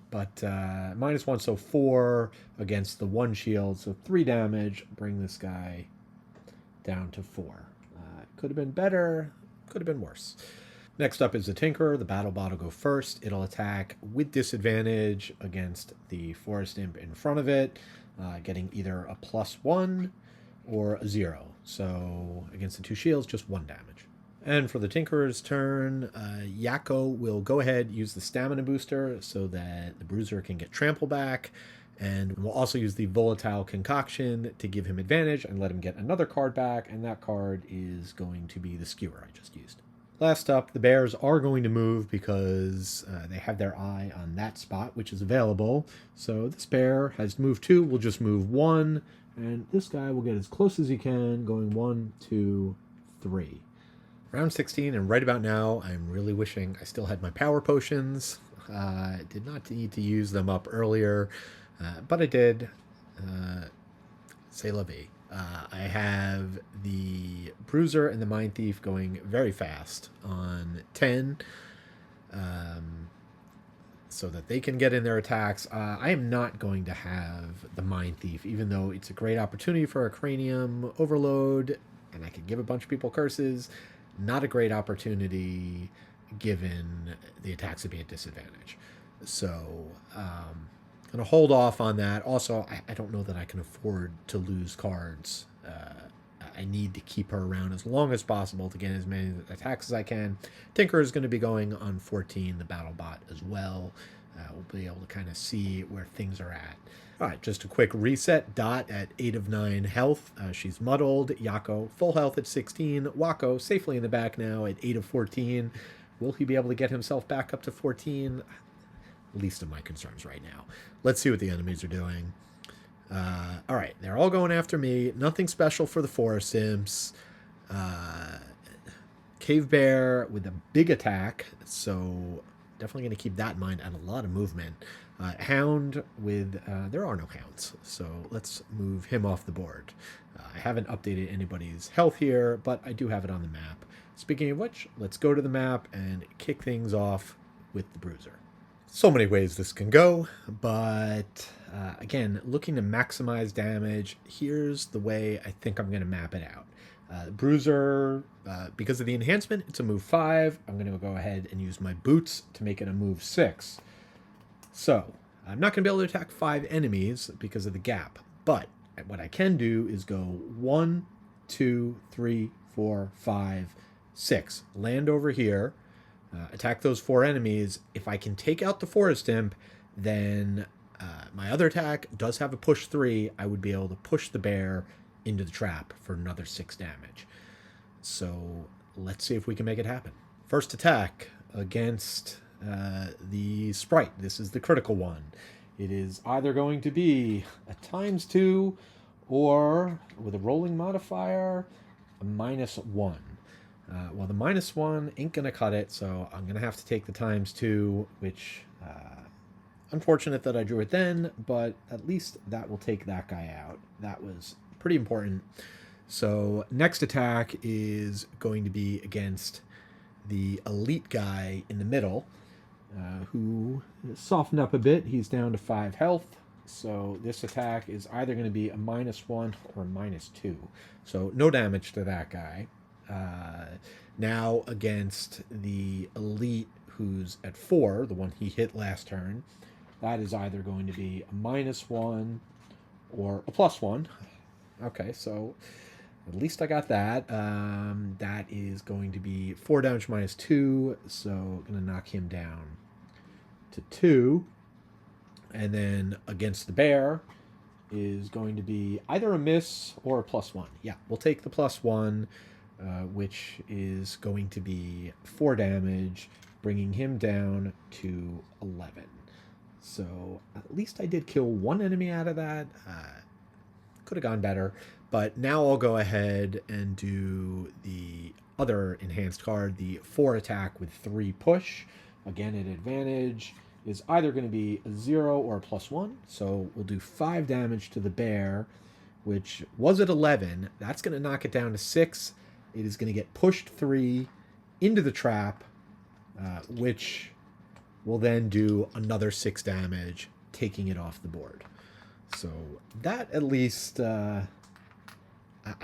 But -1, so 4 against the 1 shield, so 3 damage. Bring this guy down to 4. Could have been better, could have been worse. Next up is the Tinkerer. The BattleBot will go first. It'll attack with disadvantage against the Forest Imp in front of it, getting either a +1 or a 0. So against the 2 shields, just 1 damage. And for the Tinkerer's turn, Yakko will go ahead, use the Stamina Booster so that the Bruiser can get Trample back, and we'll also use the Volatile Concoction to give him advantage and let him get another card back, and that card is going to be the Skewer I just used. Last up, the Bears are going to move because they have their eye on that spot, which is available. So this bear has moved 2, we'll just move 1, and this guy will get as close as he can, going 1, 2, 3. Round 16, and right about now, I'm really wishing I still had my power potions. Did not need to use them up earlier, but I did. C'est la vie. I have the Bruiser and the Mindthief going very fast on 10, so that they can get in their attacks. I am not going to have the Mindthief, even though it's a great opportunity for a Cranium Overload, and I could give a bunch of people curses. Not a great opportunity given the attacks would be at disadvantage. So I'm going to hold off on that. Also, I don't know that I can afford to lose cards. I need to keep her around as long as possible to get as many attacks as I can. Tinker is going to be going on 14, the BattleBot as well. We'll be able to kind of see where things are at. All right, just a quick reset. Dot at 8 of 9 health. She's muddled. Yakko, full health at 16. Wakko, safely in the back now at 8 of 14. Will he be able to get himself back up to 14? Least of my concerns right now. Let's see what the enemies are doing. All right, they're all going after me. Nothing special for the Forest Imps. Cave Bear with a big attack, so definitely going to keep that in mind, and a lot of movement. Hound with... there are no hounds, so let's move him off the board. I haven't updated anybody's health here, but I do have it on the map. Speaking of which, let's go to the map and kick things off with the Bruiser. So many ways this can go, but again, looking to maximize damage, here's the way I think I'm going to map it out. Bruiser, because of the enhancement, it's a move 5. I'm going to go ahead and use my boots to make it a move 6. So, I'm not going to be able to attack 5 enemies because of the gap, but what I can do is go 1, 2, 3, 4, 5, 6. Land over here, attack those 4 enemies. If I can take out the Forest Imp, then my other attack does have a push 3. I would be able to push the bear into the trap for another 6 damage. So let's see if we can make it happen. First attack against the sprite. This is the critical one. It is either going to be a ×2 or, with a rolling modifier, a -1. Well, the -1 ain't going to cut it, so I'm going to have to take the ×2, which, unfortunate that I drew it then, but at least that will take that guy out. That was pretty important. So next attack is going to be against the elite guy in the middle, who softened up a bit. He's down to 5 health. So this attack is either going to be a -1 or a -2. So no damage to that guy. Now against the elite who's at 4, the one he hit last turn, that is either going to be a -1 or a +1. Okay, so at least I got that. That is going to be 4 damage -2, so I'm going to knock him down to 2. And then against the bear is going to be either a miss or a +1. Yeah, we'll take the +1, which is going to be 4 damage, bringing him down to 11. So at least I did kill 1 enemy out of that. Could have gone better, but now I'll go ahead and do the other enhanced card, the 4 attack with 3 push. Again, at advantage is either going to be a 0 or a +1. So we'll do 5 damage to the bear, which was at 11. That's going to knock it down to 6. It is going to get pushed 3 into the trap, which will then do another 6 damage, taking it off the board. So that at least, I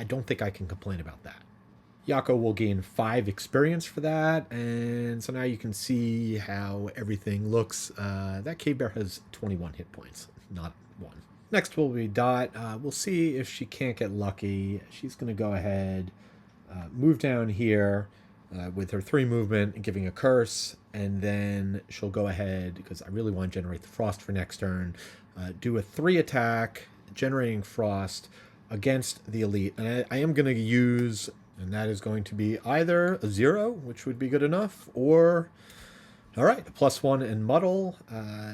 don't think I can complain about that. Yakko will gain 5 experience for that, and so now you can see how everything looks. That cave bear has 21 hit points, not 1. Next will be Dot. We'll see if she can't get lucky. She's going to go ahead, move down here with her 3 movement and giving a curse, and then she'll go ahead, because I really want to generate the frost for next turn, do a 3 attack, generating frost against the elite. And I am going to use... and that is going to be either a 0, which would be good enough, or, all right, a +1 and muddle.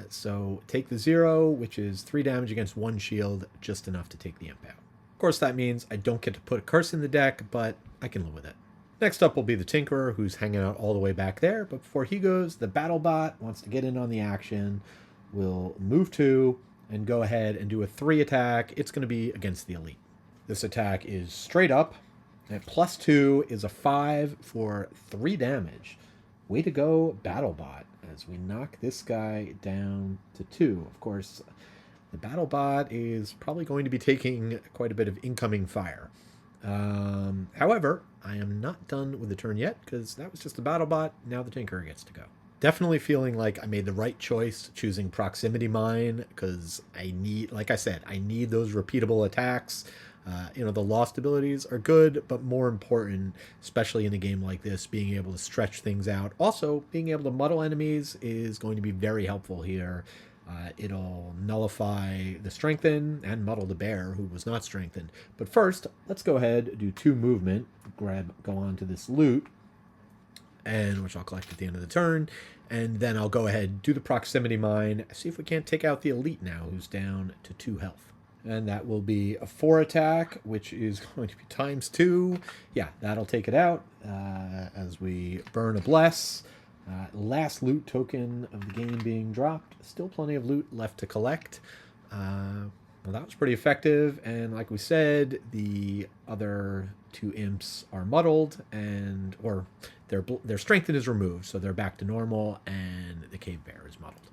So take the 0, which is 3 damage against 1 shield, just enough to take the imp out. Of course, that means I don't get to put a curse in the deck, but I can live with it. Next up will be the Tinkerer, who's hanging out all the way back there. But before he goes, the BattleBot wants to get in on the action. We'll move 2 and go ahead and do a 3 attack. It's going to be against the elite. This attack is straight up. And +2 is a 5 for 3 damage. Way to go, BattleBot, as we knock this guy down to 2. Of course, the BattleBot is probably going to be taking quite a bit of incoming fire. However, I am not done with the turn yet, because that was just the BattleBot. Now the Tinkerer gets to go. Definitely feeling like I made the right choice choosing Proximity Mine, because I need, like I said, I need those repeatable attacks. The lost abilities are good, but more important, especially in a game like this, being able to stretch things out. Also, being able to muddle enemies is going to be very helpful here. It'll nullify the strengthen and muddle the bear, who was not strengthened. But first, let's go ahead, do 2 movement, go on to this loot, and which I'll collect at the end of the turn, and then I'll go ahead, do the Proximity Mine, see if we can't take out the elite now, who's down to 2 health. And that will be a 4 attack, which is going to be ×2. Yeah, that'll take it out as we burn a bless. Last loot token of the game being dropped. Still plenty of loot left to collect. Well, that was pretty effective. And like we said, the other two imps are muddled, or their strength is removed, so they're back to normal, and the cave bear is muddled.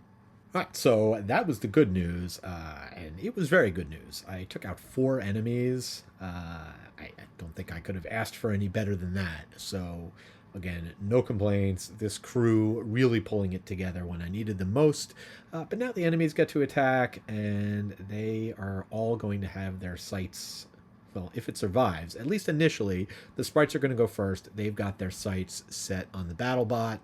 All right, so that was the good news, and it was very good news. I took out 4 enemies. I don't think I could have asked for any better than that. So, again, no complaints. This crew really pulling it together when I needed them most. But now the enemies get to attack, and they are all going to have their sights. Well, if it survives, at least initially, the sprites are going to go first. They've got their sights set on the battle bot.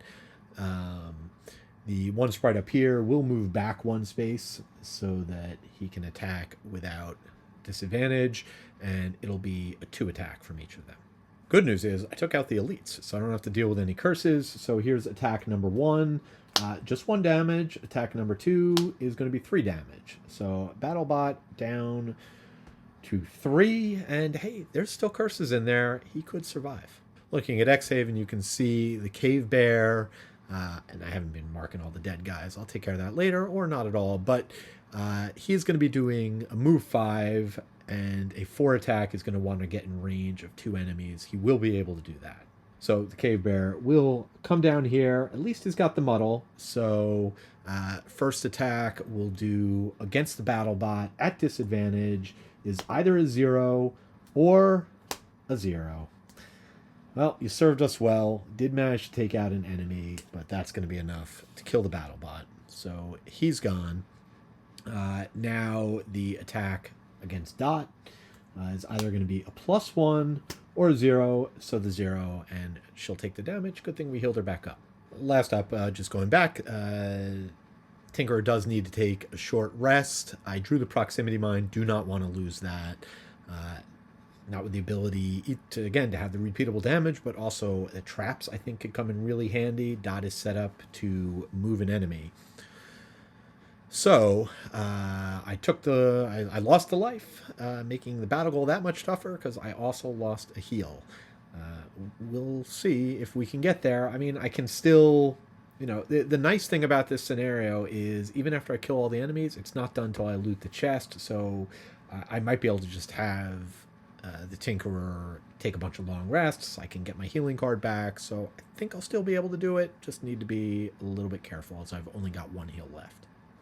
The one sprite up here will move back 1 space so that he can attack without disadvantage, and it'll be a 2 attack from each of them. Good news is I took out the elites, so I don't have to deal with any curses. So here's attack number 1, just 1 damage. Attack number 2 is going to be 3 damage. So BattleBot down to 3, and hey, there's still curses in there. He could survive. Looking at Xhaven, you can see the cave bear. And I haven't been marking all the dead guys. I'll take care of that later, or not at all. But he's going to be doing a move 5, and a 4 attack is going to want to get in range of 2 enemies. He will be able to do that. So the cave bear will come down here. At least he's got the muddle. So first attack will do against the battle bot at disadvantage is either a 0 or a 0. Well, you served us well. Did manage to take out an enemy, but that's going to be enough to kill the battle bot. So he's gone. Now the attack against Dot is either going to be a +1 or a 0. So the 0, and she'll take the damage. Good thing we healed her back up. Last up, just going back, Tinkerer does need to take a short rest. I drew the proximity mine. Do not want to lose that. Not with the ability to have the repeatable damage, but also the traps I think could come in really handy. Dot is set up to move an enemy. So I lost the life, making the battle goal that much tougher because I also lost a heal. We'll see if we can get there. I mean, I can still, the nice thing about this scenario is even after I kill all the enemies, it's not done until I loot the chest. So I might be able to just have the Tinkerer take a bunch of long rests. I can get my healing card back, so I think I'll still be able to do it. Just need to be a little bit careful as I've only got 1 heal left.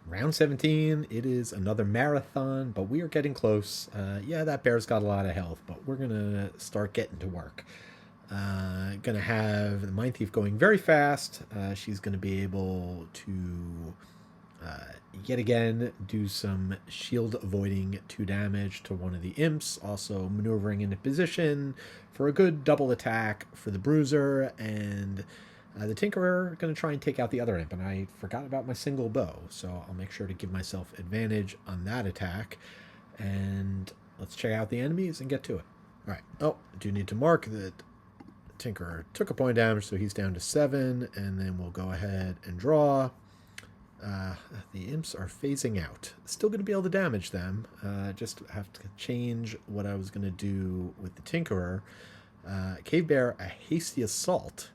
Round 17, it is another marathon, but we are getting close. Yeah, that bear's got a lot of health, but we're going to start getting to work. Going to have the Mindthief going very fast. She's going to be able to yet again do some shield avoiding 2 damage to one of the imps, also maneuvering into position for a good double attack for the bruiser, and the Tinkerer going to try and take out the other imp, and I forgot about my single bow, so I'll make sure to give myself advantage on that attack, and let's check out the enemies and get to it. All right. Oh, I do need to mark that Tinkerer took a point of damage, so he's down to 7, and then we'll go ahead and draw. The imps are phasing out. Still going to be able to damage them. Just have to change what I was going to do with the Tinkerer. Cave Bear, a hasty assault.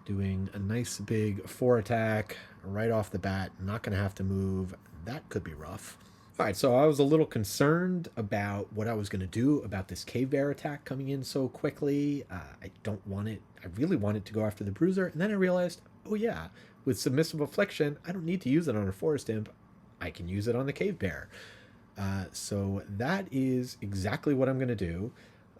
Doing a nice big 4 attack right off the bat. Not going to have to move. That could be rough. All right, so I was a little concerned about what I was going to do about this Cave Bear attack coming in so quickly. I don't want it. I really wanted to go after the Bruiser. And then I realized, oh yeah, with Submissive Affliction, I don't need to use it on a Forest Imp. I can use it on the Cave Bear. So that is exactly what I'm going to do.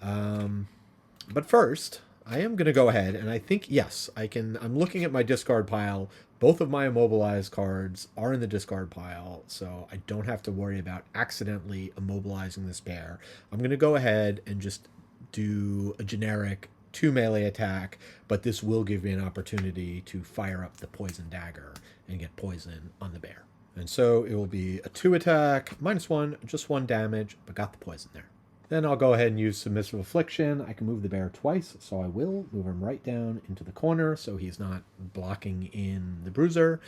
But first, I am going to go ahead, and I think, yes, I can. I'm looking at my discard pile. Both of my immobilized cards are in the discard pile, so I don't have to worry about accidentally immobilizing this bear. I'm going to go ahead and just do a generic 2 melee attack, but this will give me an opportunity to fire up the poison dagger and get poison on the bear. And so it will be a 2 attack, -1, just 1 damage, but got the poison there. Then I'll go ahead and use Submissive Affliction. I can move the bear twice, so I will move him right down into the corner so he's not blocking in the Bruiser.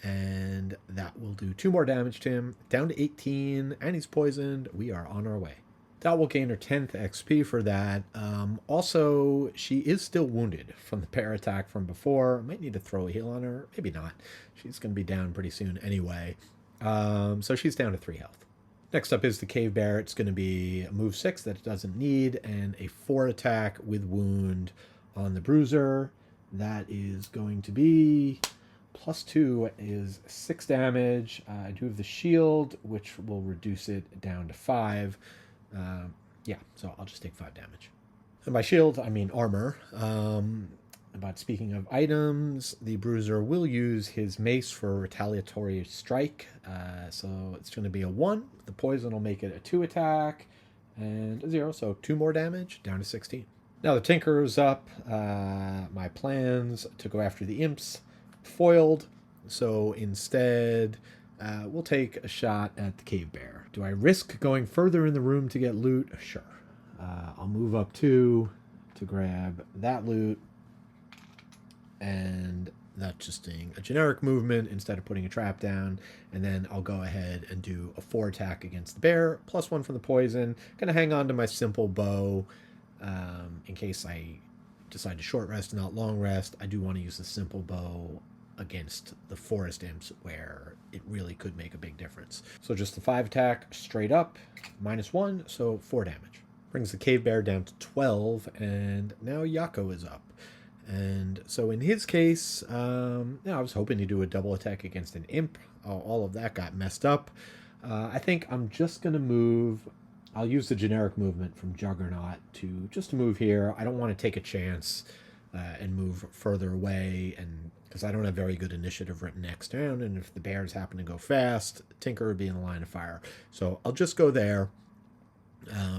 And that will do 2 more damage to him. Down to 18, and he's poisoned. We are on our way. That will gain her 10th XP for that. Also, she is still wounded from the bear attack from before. Might need to throw a heal on her. Maybe not. She's going to be down pretty soon anyway. So she's down to 3 health. Next up is the cave bear. It's going to be a move 6 that it doesn't need, and a 4 attack with wound on the bruiser. That is going to be +2 is 6 damage. I do have the shield, which will reduce it down to 5. Yeah, so I'll just take 5 damage. And by shield, I mean armor. But speaking of items, the bruiser will use his mace for retaliatory strike. So it's going to be a 1. The poison will make it a 2 attack and a 0. So 2 more damage, down to 16. Now the Tinker's up. My plans to go after the Imps foiled. So instead, we'll take a shot at the cave bear. Do I risk going further in the room to get loot? Sure. I'll move up 2 to grab that loot. And that's just doing a generic movement instead of putting a trap down. And then I'll go ahead and do a 4 attack against the bear, +1 from the poison. Gonna hang on to my simple bow in case I decide to short rest, not long rest. I do want to use the simple bow against the forest imps where it really could make a big difference. So just the 5 attack straight up, -1, so 4 damage. Brings the cave bear down to 12, and now Yakko is up. And so in his case, I was hoping to do a double attack against an imp. All of that got messed up. I think I'm just going to move. I'll use the generic movement from Juggernaut to move here. I don't want to take a chance and move further away, and because I don't have very good initiative written next turn, and if the bears happen to go fast, Tinker would be in the line of fire. So I'll just go there.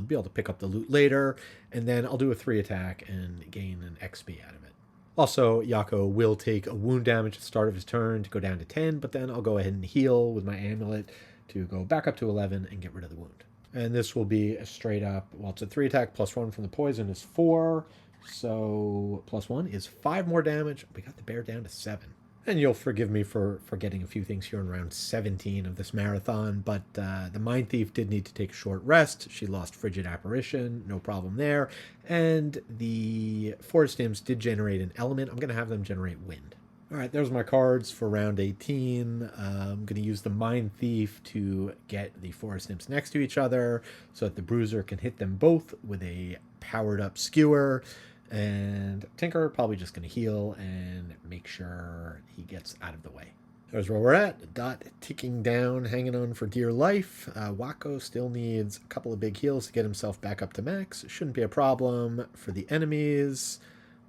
Be able to pick up the loot later, and then I'll do a 3 attack and gain an XP out of it. Also, Yakko will take a wound damage at the start of his turn to go down to 10, but then I'll go ahead and heal with my amulet to go back up to 11 and get rid of the wound. And this will be a straight up, well, it's a 3 attack, +1 from the poison is 4, so +1 is 5 more damage. We got the bear down to 7. And you'll forgive me for forgetting a few things here in round 17 of this marathon, but the Mindthief did need to take a short rest. She lost Frigid Apparition, no problem there. And the Forest Imps did generate an element. I'm going to have them generate wind. All right, there's my cards for round 18. I'm going to use the Mindthief to get the Forest Imps next to each other so that the Bruiser can hit them both with a powered-up skewer. And Tinker probably just going to heal and make sure he gets out of the way. There's where we're at. Dot ticking down, hanging on for dear life. Wakko still needs a couple of big heals to get himself back up to max. Shouldn't be a problem for the enemies.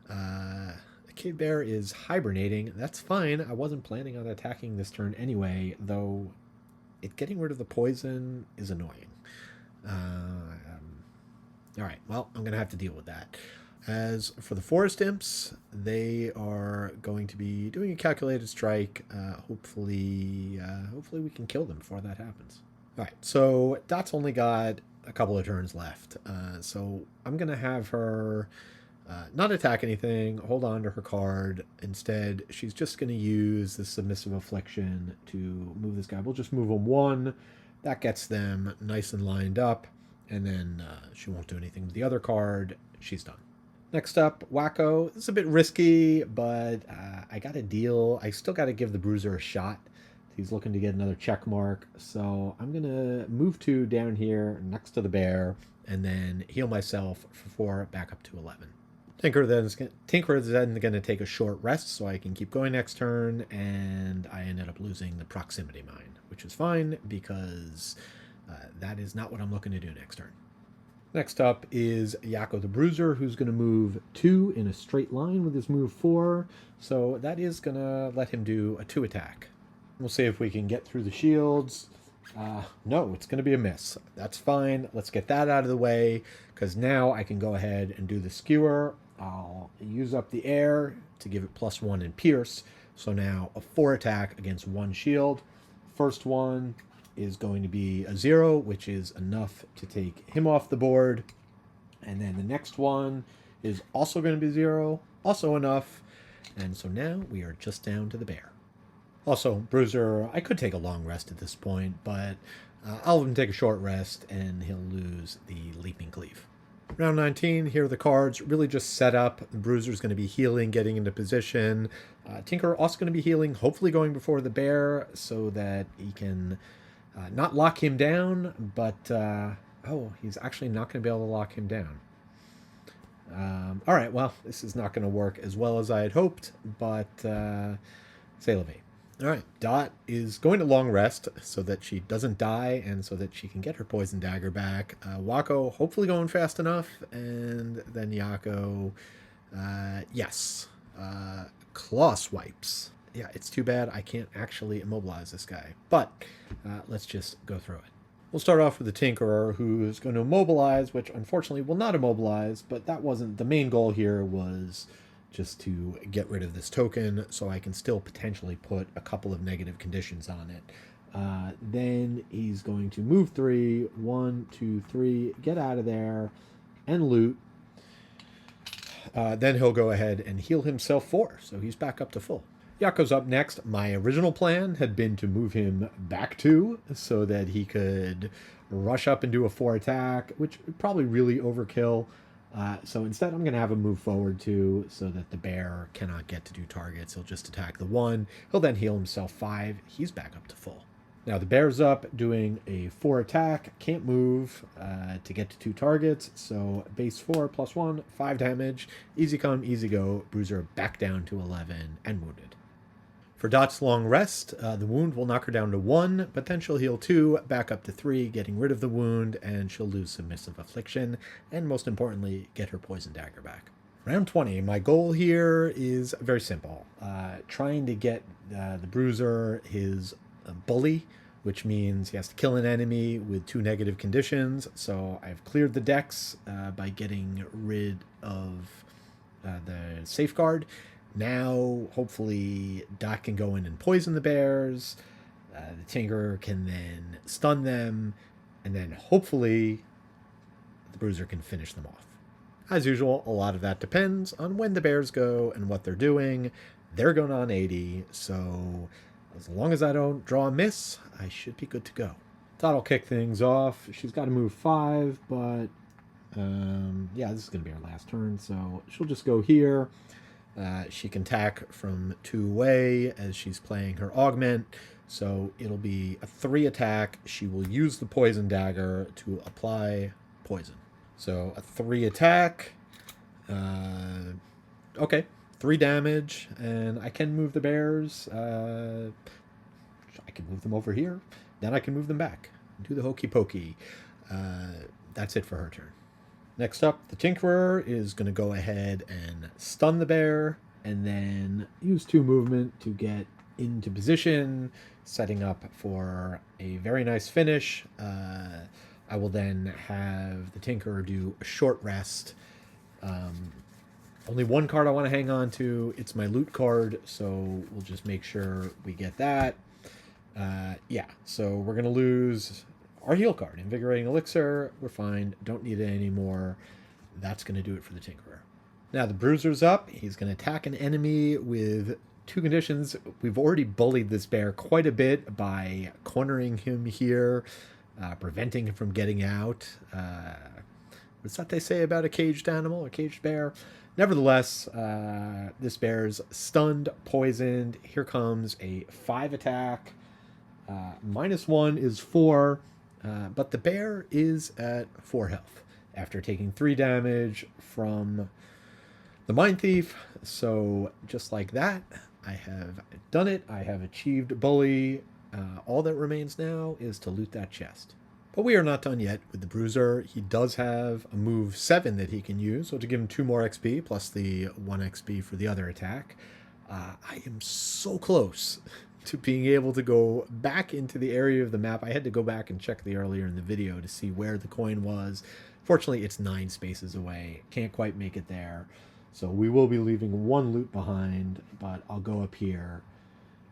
The Kid Bear is hibernating. That's fine. I wasn't planning on attacking this turn anyway, though getting rid of the poison is annoying. All right, well, I'm going to have to deal with that. As for the Forest Imps, they are going to be doing a calculated strike. Hopefully we can kill them before that happens. All right, so Dot's only got a couple of turns left. So I'm going to have her not attack anything, hold on to her card. Instead, she's just going to use the Submissive Affliction to move this guy. We'll just move him 1. That gets them nice and lined up. And then she won't do anything with the other card. She's done. Next up, Wakko. It's a bit risky, but I got a deal. I still got to give the Bruiser a shot. He's looking to get another check mark. So I'm going to move 2 down here next to the bear and then heal myself for 4 back up to 11. Tinker is then going to take a short rest so I can keep going next turn, and I ended up losing the Proximity Mine, which is fine because that is not what I'm looking to do next turn. Next up is Yakko the Bruiser, who's going to move 2 in a straight line with his move 4. So that is going to let him do a 2 attack. We'll see if we can get through the shields. No, it's going to be a miss. That's fine. Let's get that out of the way, because now I can go ahead and do the skewer. I'll use up the air to give it +1 in pierce. So now a 4 attack against 1 shield. First one is going to be a 0, which is enough to take him off the board. And then the next one is also going to be 0, also enough. And so now we are just down to the bear. Also, Bruiser, I could take a long rest at this point, but I'll let him take a short rest, and he'll lose the Leaping Cleave. Round 19, here are the cards. Really just set up. The Bruiser's going to be healing, getting into position. Tinker also going to be healing, hopefully going before the bear so that he can not lock him down, but... oh, he's actually not going to be able to lock him down. All right, well, this is not going to work as well as I had hoped, but c'est la vie. All right, Dot is going to long rest so that she doesn't die and so that she can get her poison dagger back. Wakko hopefully going fast enough, and then Yakko, yes, claw swipes. Yeah, it's too bad I can't actually immobilize this guy, but let's just go through it. We'll start off with the Tinkerer, who is going to immobilize, which unfortunately will not immobilize, but that wasn't the main goal here, was just to get rid of this token so I can still potentially put a couple of negative conditions on it. Then he's going to move 3, 1, 2, 3, get out of there, and loot. Then he'll go ahead and heal himself 4, so he's back up to full. Yakko's up next. My original plan had been to move him back 2 so that he could rush up and do a 4 attack, which would probably really overkill. So instead, I'm going to have him move forward 2 so that the bear cannot get to do targets. He'll just attack the 1. He'll then heal himself 5. He's back up to full. Now the bear's up doing a 4 attack. Can't move to get to 2 targets. So base 4 plus 1, 5 damage. Easy come, easy go. Bruiser back down to 11 and wounded. For Dot's long rest, the wound will knock her down to 1, but then she'll heal 2, back up to 3, getting rid of the wound, and she'll lose Submissive Affliction, and most importantly, get her Poison Dagger back. Round 20, my goal here is very simple. Trying to get the Bruiser his bully, which means he has to kill an enemy with 2 negative conditions, so I've cleared the decks by getting rid of the Safeguard. Now, hopefully, Dot can go in and poison the bears. The Tinker can then stun them. And then, hopefully, the Bruiser can finish them off. As usual, a lot of that depends on when the bears go and what they're doing. They're going on 80, so as long as I don't draw a miss, I should be good to go. Dot will kick things off. She's got to move 5, but yeah, this is going to be her last turn, so she'll just go here. She can attack from 2 away as she's playing her augment, so it'll be a 3 attack. She will use the poison dagger to apply poison. So a 3 attack. Okay, 3 damage, and I can move the bears. I can move them over here. Then I can move them back. Do the hokey pokey. That's it for her turn. Next up, the Tinkerer is going to go ahead and stun the bear, and then use 2 movement to get into position, setting up for a very nice finish. I will then have the Tinkerer do a short rest. Only 1 card I want to hang on to. It's my loot card, so we'll just make sure we get that. Yeah, so we're going to lose our heal card, Invigorating Elixir. We're fine. Don't need it anymore. That's going to do it for the Tinkerer. Now the Bruiser's up. He's going to attack an enemy with 2 conditions. We've already bullied this bear quite a bit by cornering him here, preventing him from getting out. What's that they say about a caged animal, a caged bear? Nevertheless, this bear's stunned, poisoned. Here comes a 5 attack. -1 is 4. But the bear is at 4 health after taking 3 damage from the Mindthief. So just like that, I have done it. I have achieved bully. All that remains now is to loot that chest. But we are not done yet with the Bruiser. He does have a move 7 that he can use, so to give him 2 more XP plus the 1 XP for the other attack. I am so close to being able to go back into the area of the map. I had to go back and check the earlier in the video to see where the coin was. Fortunately, it's 9 spaces away. Can't quite make it there. So we will be leaving 1 loot behind, but I'll go up here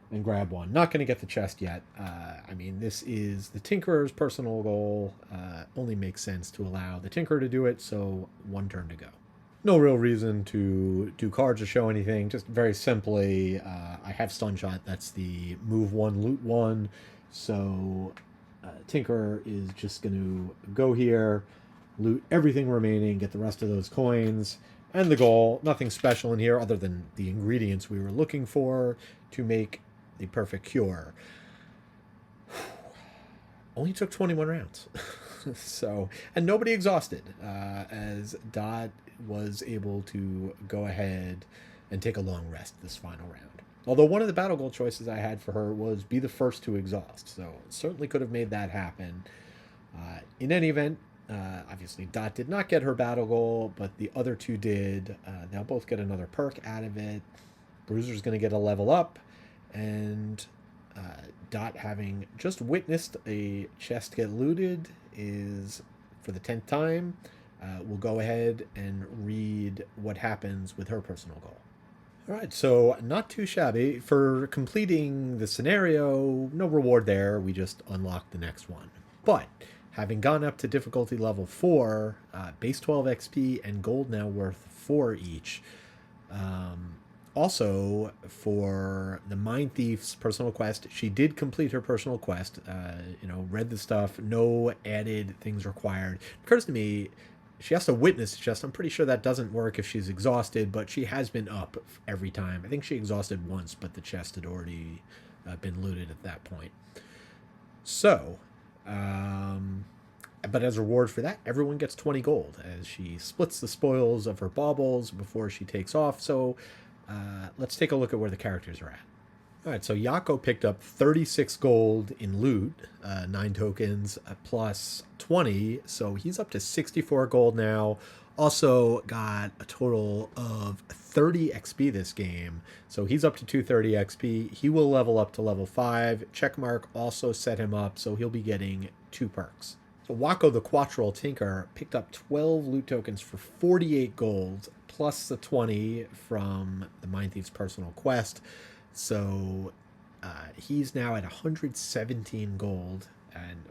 and grab 1. Not going to get the chest yet. I mean, this is the Tinkerer's personal goal. Only makes sense to allow the Tinkerer to do it, so 1 turn to go. No real reason to do cards or show anything. Just very simply, I have Stun Shot. That's the move 1, loot 1. So Tinker is just going to go here, loot everything remaining, get the rest of those coins, and the goal. Nothing special in here other than the ingredients we were looking for to make the perfect cure. Only took 21 rounds. So, and nobody exhausted, as Dot was able to go ahead and take a long rest this final round. Although one of the battle goal choices I had for her was be the first to exhaust, so certainly could have made that happen. In any event, obviously Dot did not get her battle goal, but the other two did. They'll both get another perk out of it. Bruiser's going to get a level up, and Dot, having just witnessed a chest get looted, is, for the 10th time, will go ahead and read what happens with her personal goal. All right, so not too shabby. For completing the scenario, no reward there. We just unlocked the next one. But having gone up to difficulty level 4, base 12 XP and gold now worth 4 each. Also, for the Mindthief's personal quest, she did complete her personal quest. Read the stuff, no added things required. It occurs to me, she has to witness the chest. I'm pretty sure that doesn't work if she's exhausted, but she has been up every time. I think she exhausted once, but the chest had already been looted at that point. So, but as a reward for that, everyone gets 20 gold as she splits the spoils of her baubles before she takes off. So, let's take a look at where the characters are at. All right, so Yakko picked up 36 gold in loot, 9 tokens plus 20, so he's up to 64 gold now. Also got a total of 30 XP this game, so he's up to 230 XP. He will level up to level 5. Checkmark also set him up, so he'll be getting 2 perks. So Wakko the Quattral Tinker picked up 12 loot tokens for 48 gold, plus the 20 from the Mindthief's personal quest. So he's now at 117 gold, and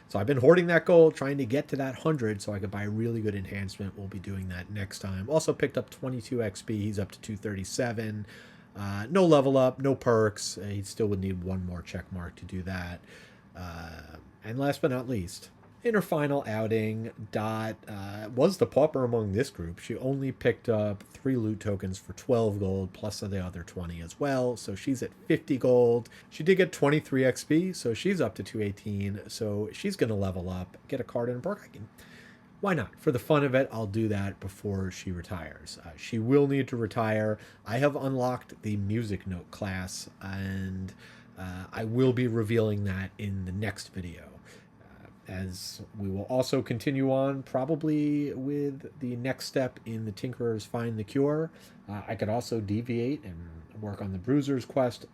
so I've been hoarding that gold, trying to get to that 100 so I could buy a really good enhancement. We'll be doing that next time. Also picked up 22 XP. He's up to 237. No level up, no perks. He still would need one more check mark to do that. And last but not least, in her final outing, Dot was the pauper among this group. She only picked up 3 loot tokens for 12 gold, plus the other 20 as well. So she's at 50 gold. She did get 23 XP, so she's up to 218. So she's going to level up, get a card and a perk. Why not? For the fun of it, I'll do that before she retires. She will need to retire. I have unlocked the music note class, and I will be revealing that in the next video. As we will also continue on probably with the next step in the Tinkerer's Find the Cure. I could also deviate and work on the Bruiser's quest,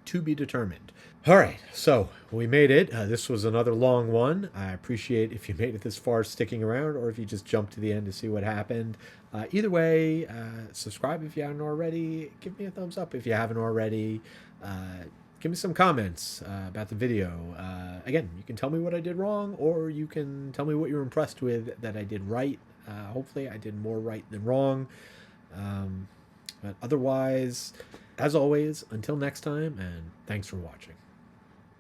to be determined. All right, so we made it. This was another long one. I appreciate if you made it this far sticking around, or if you just jumped to the end to see what happened. Either way, subscribe if you haven't already. Give me a thumbs up if you haven't already. Give me some comments about the video. Again, you can tell me what I did wrong, or you can tell me what you're impressed with that I did right. Hopefully I did more right than wrong. But otherwise, as always, until next time, and thanks for watching.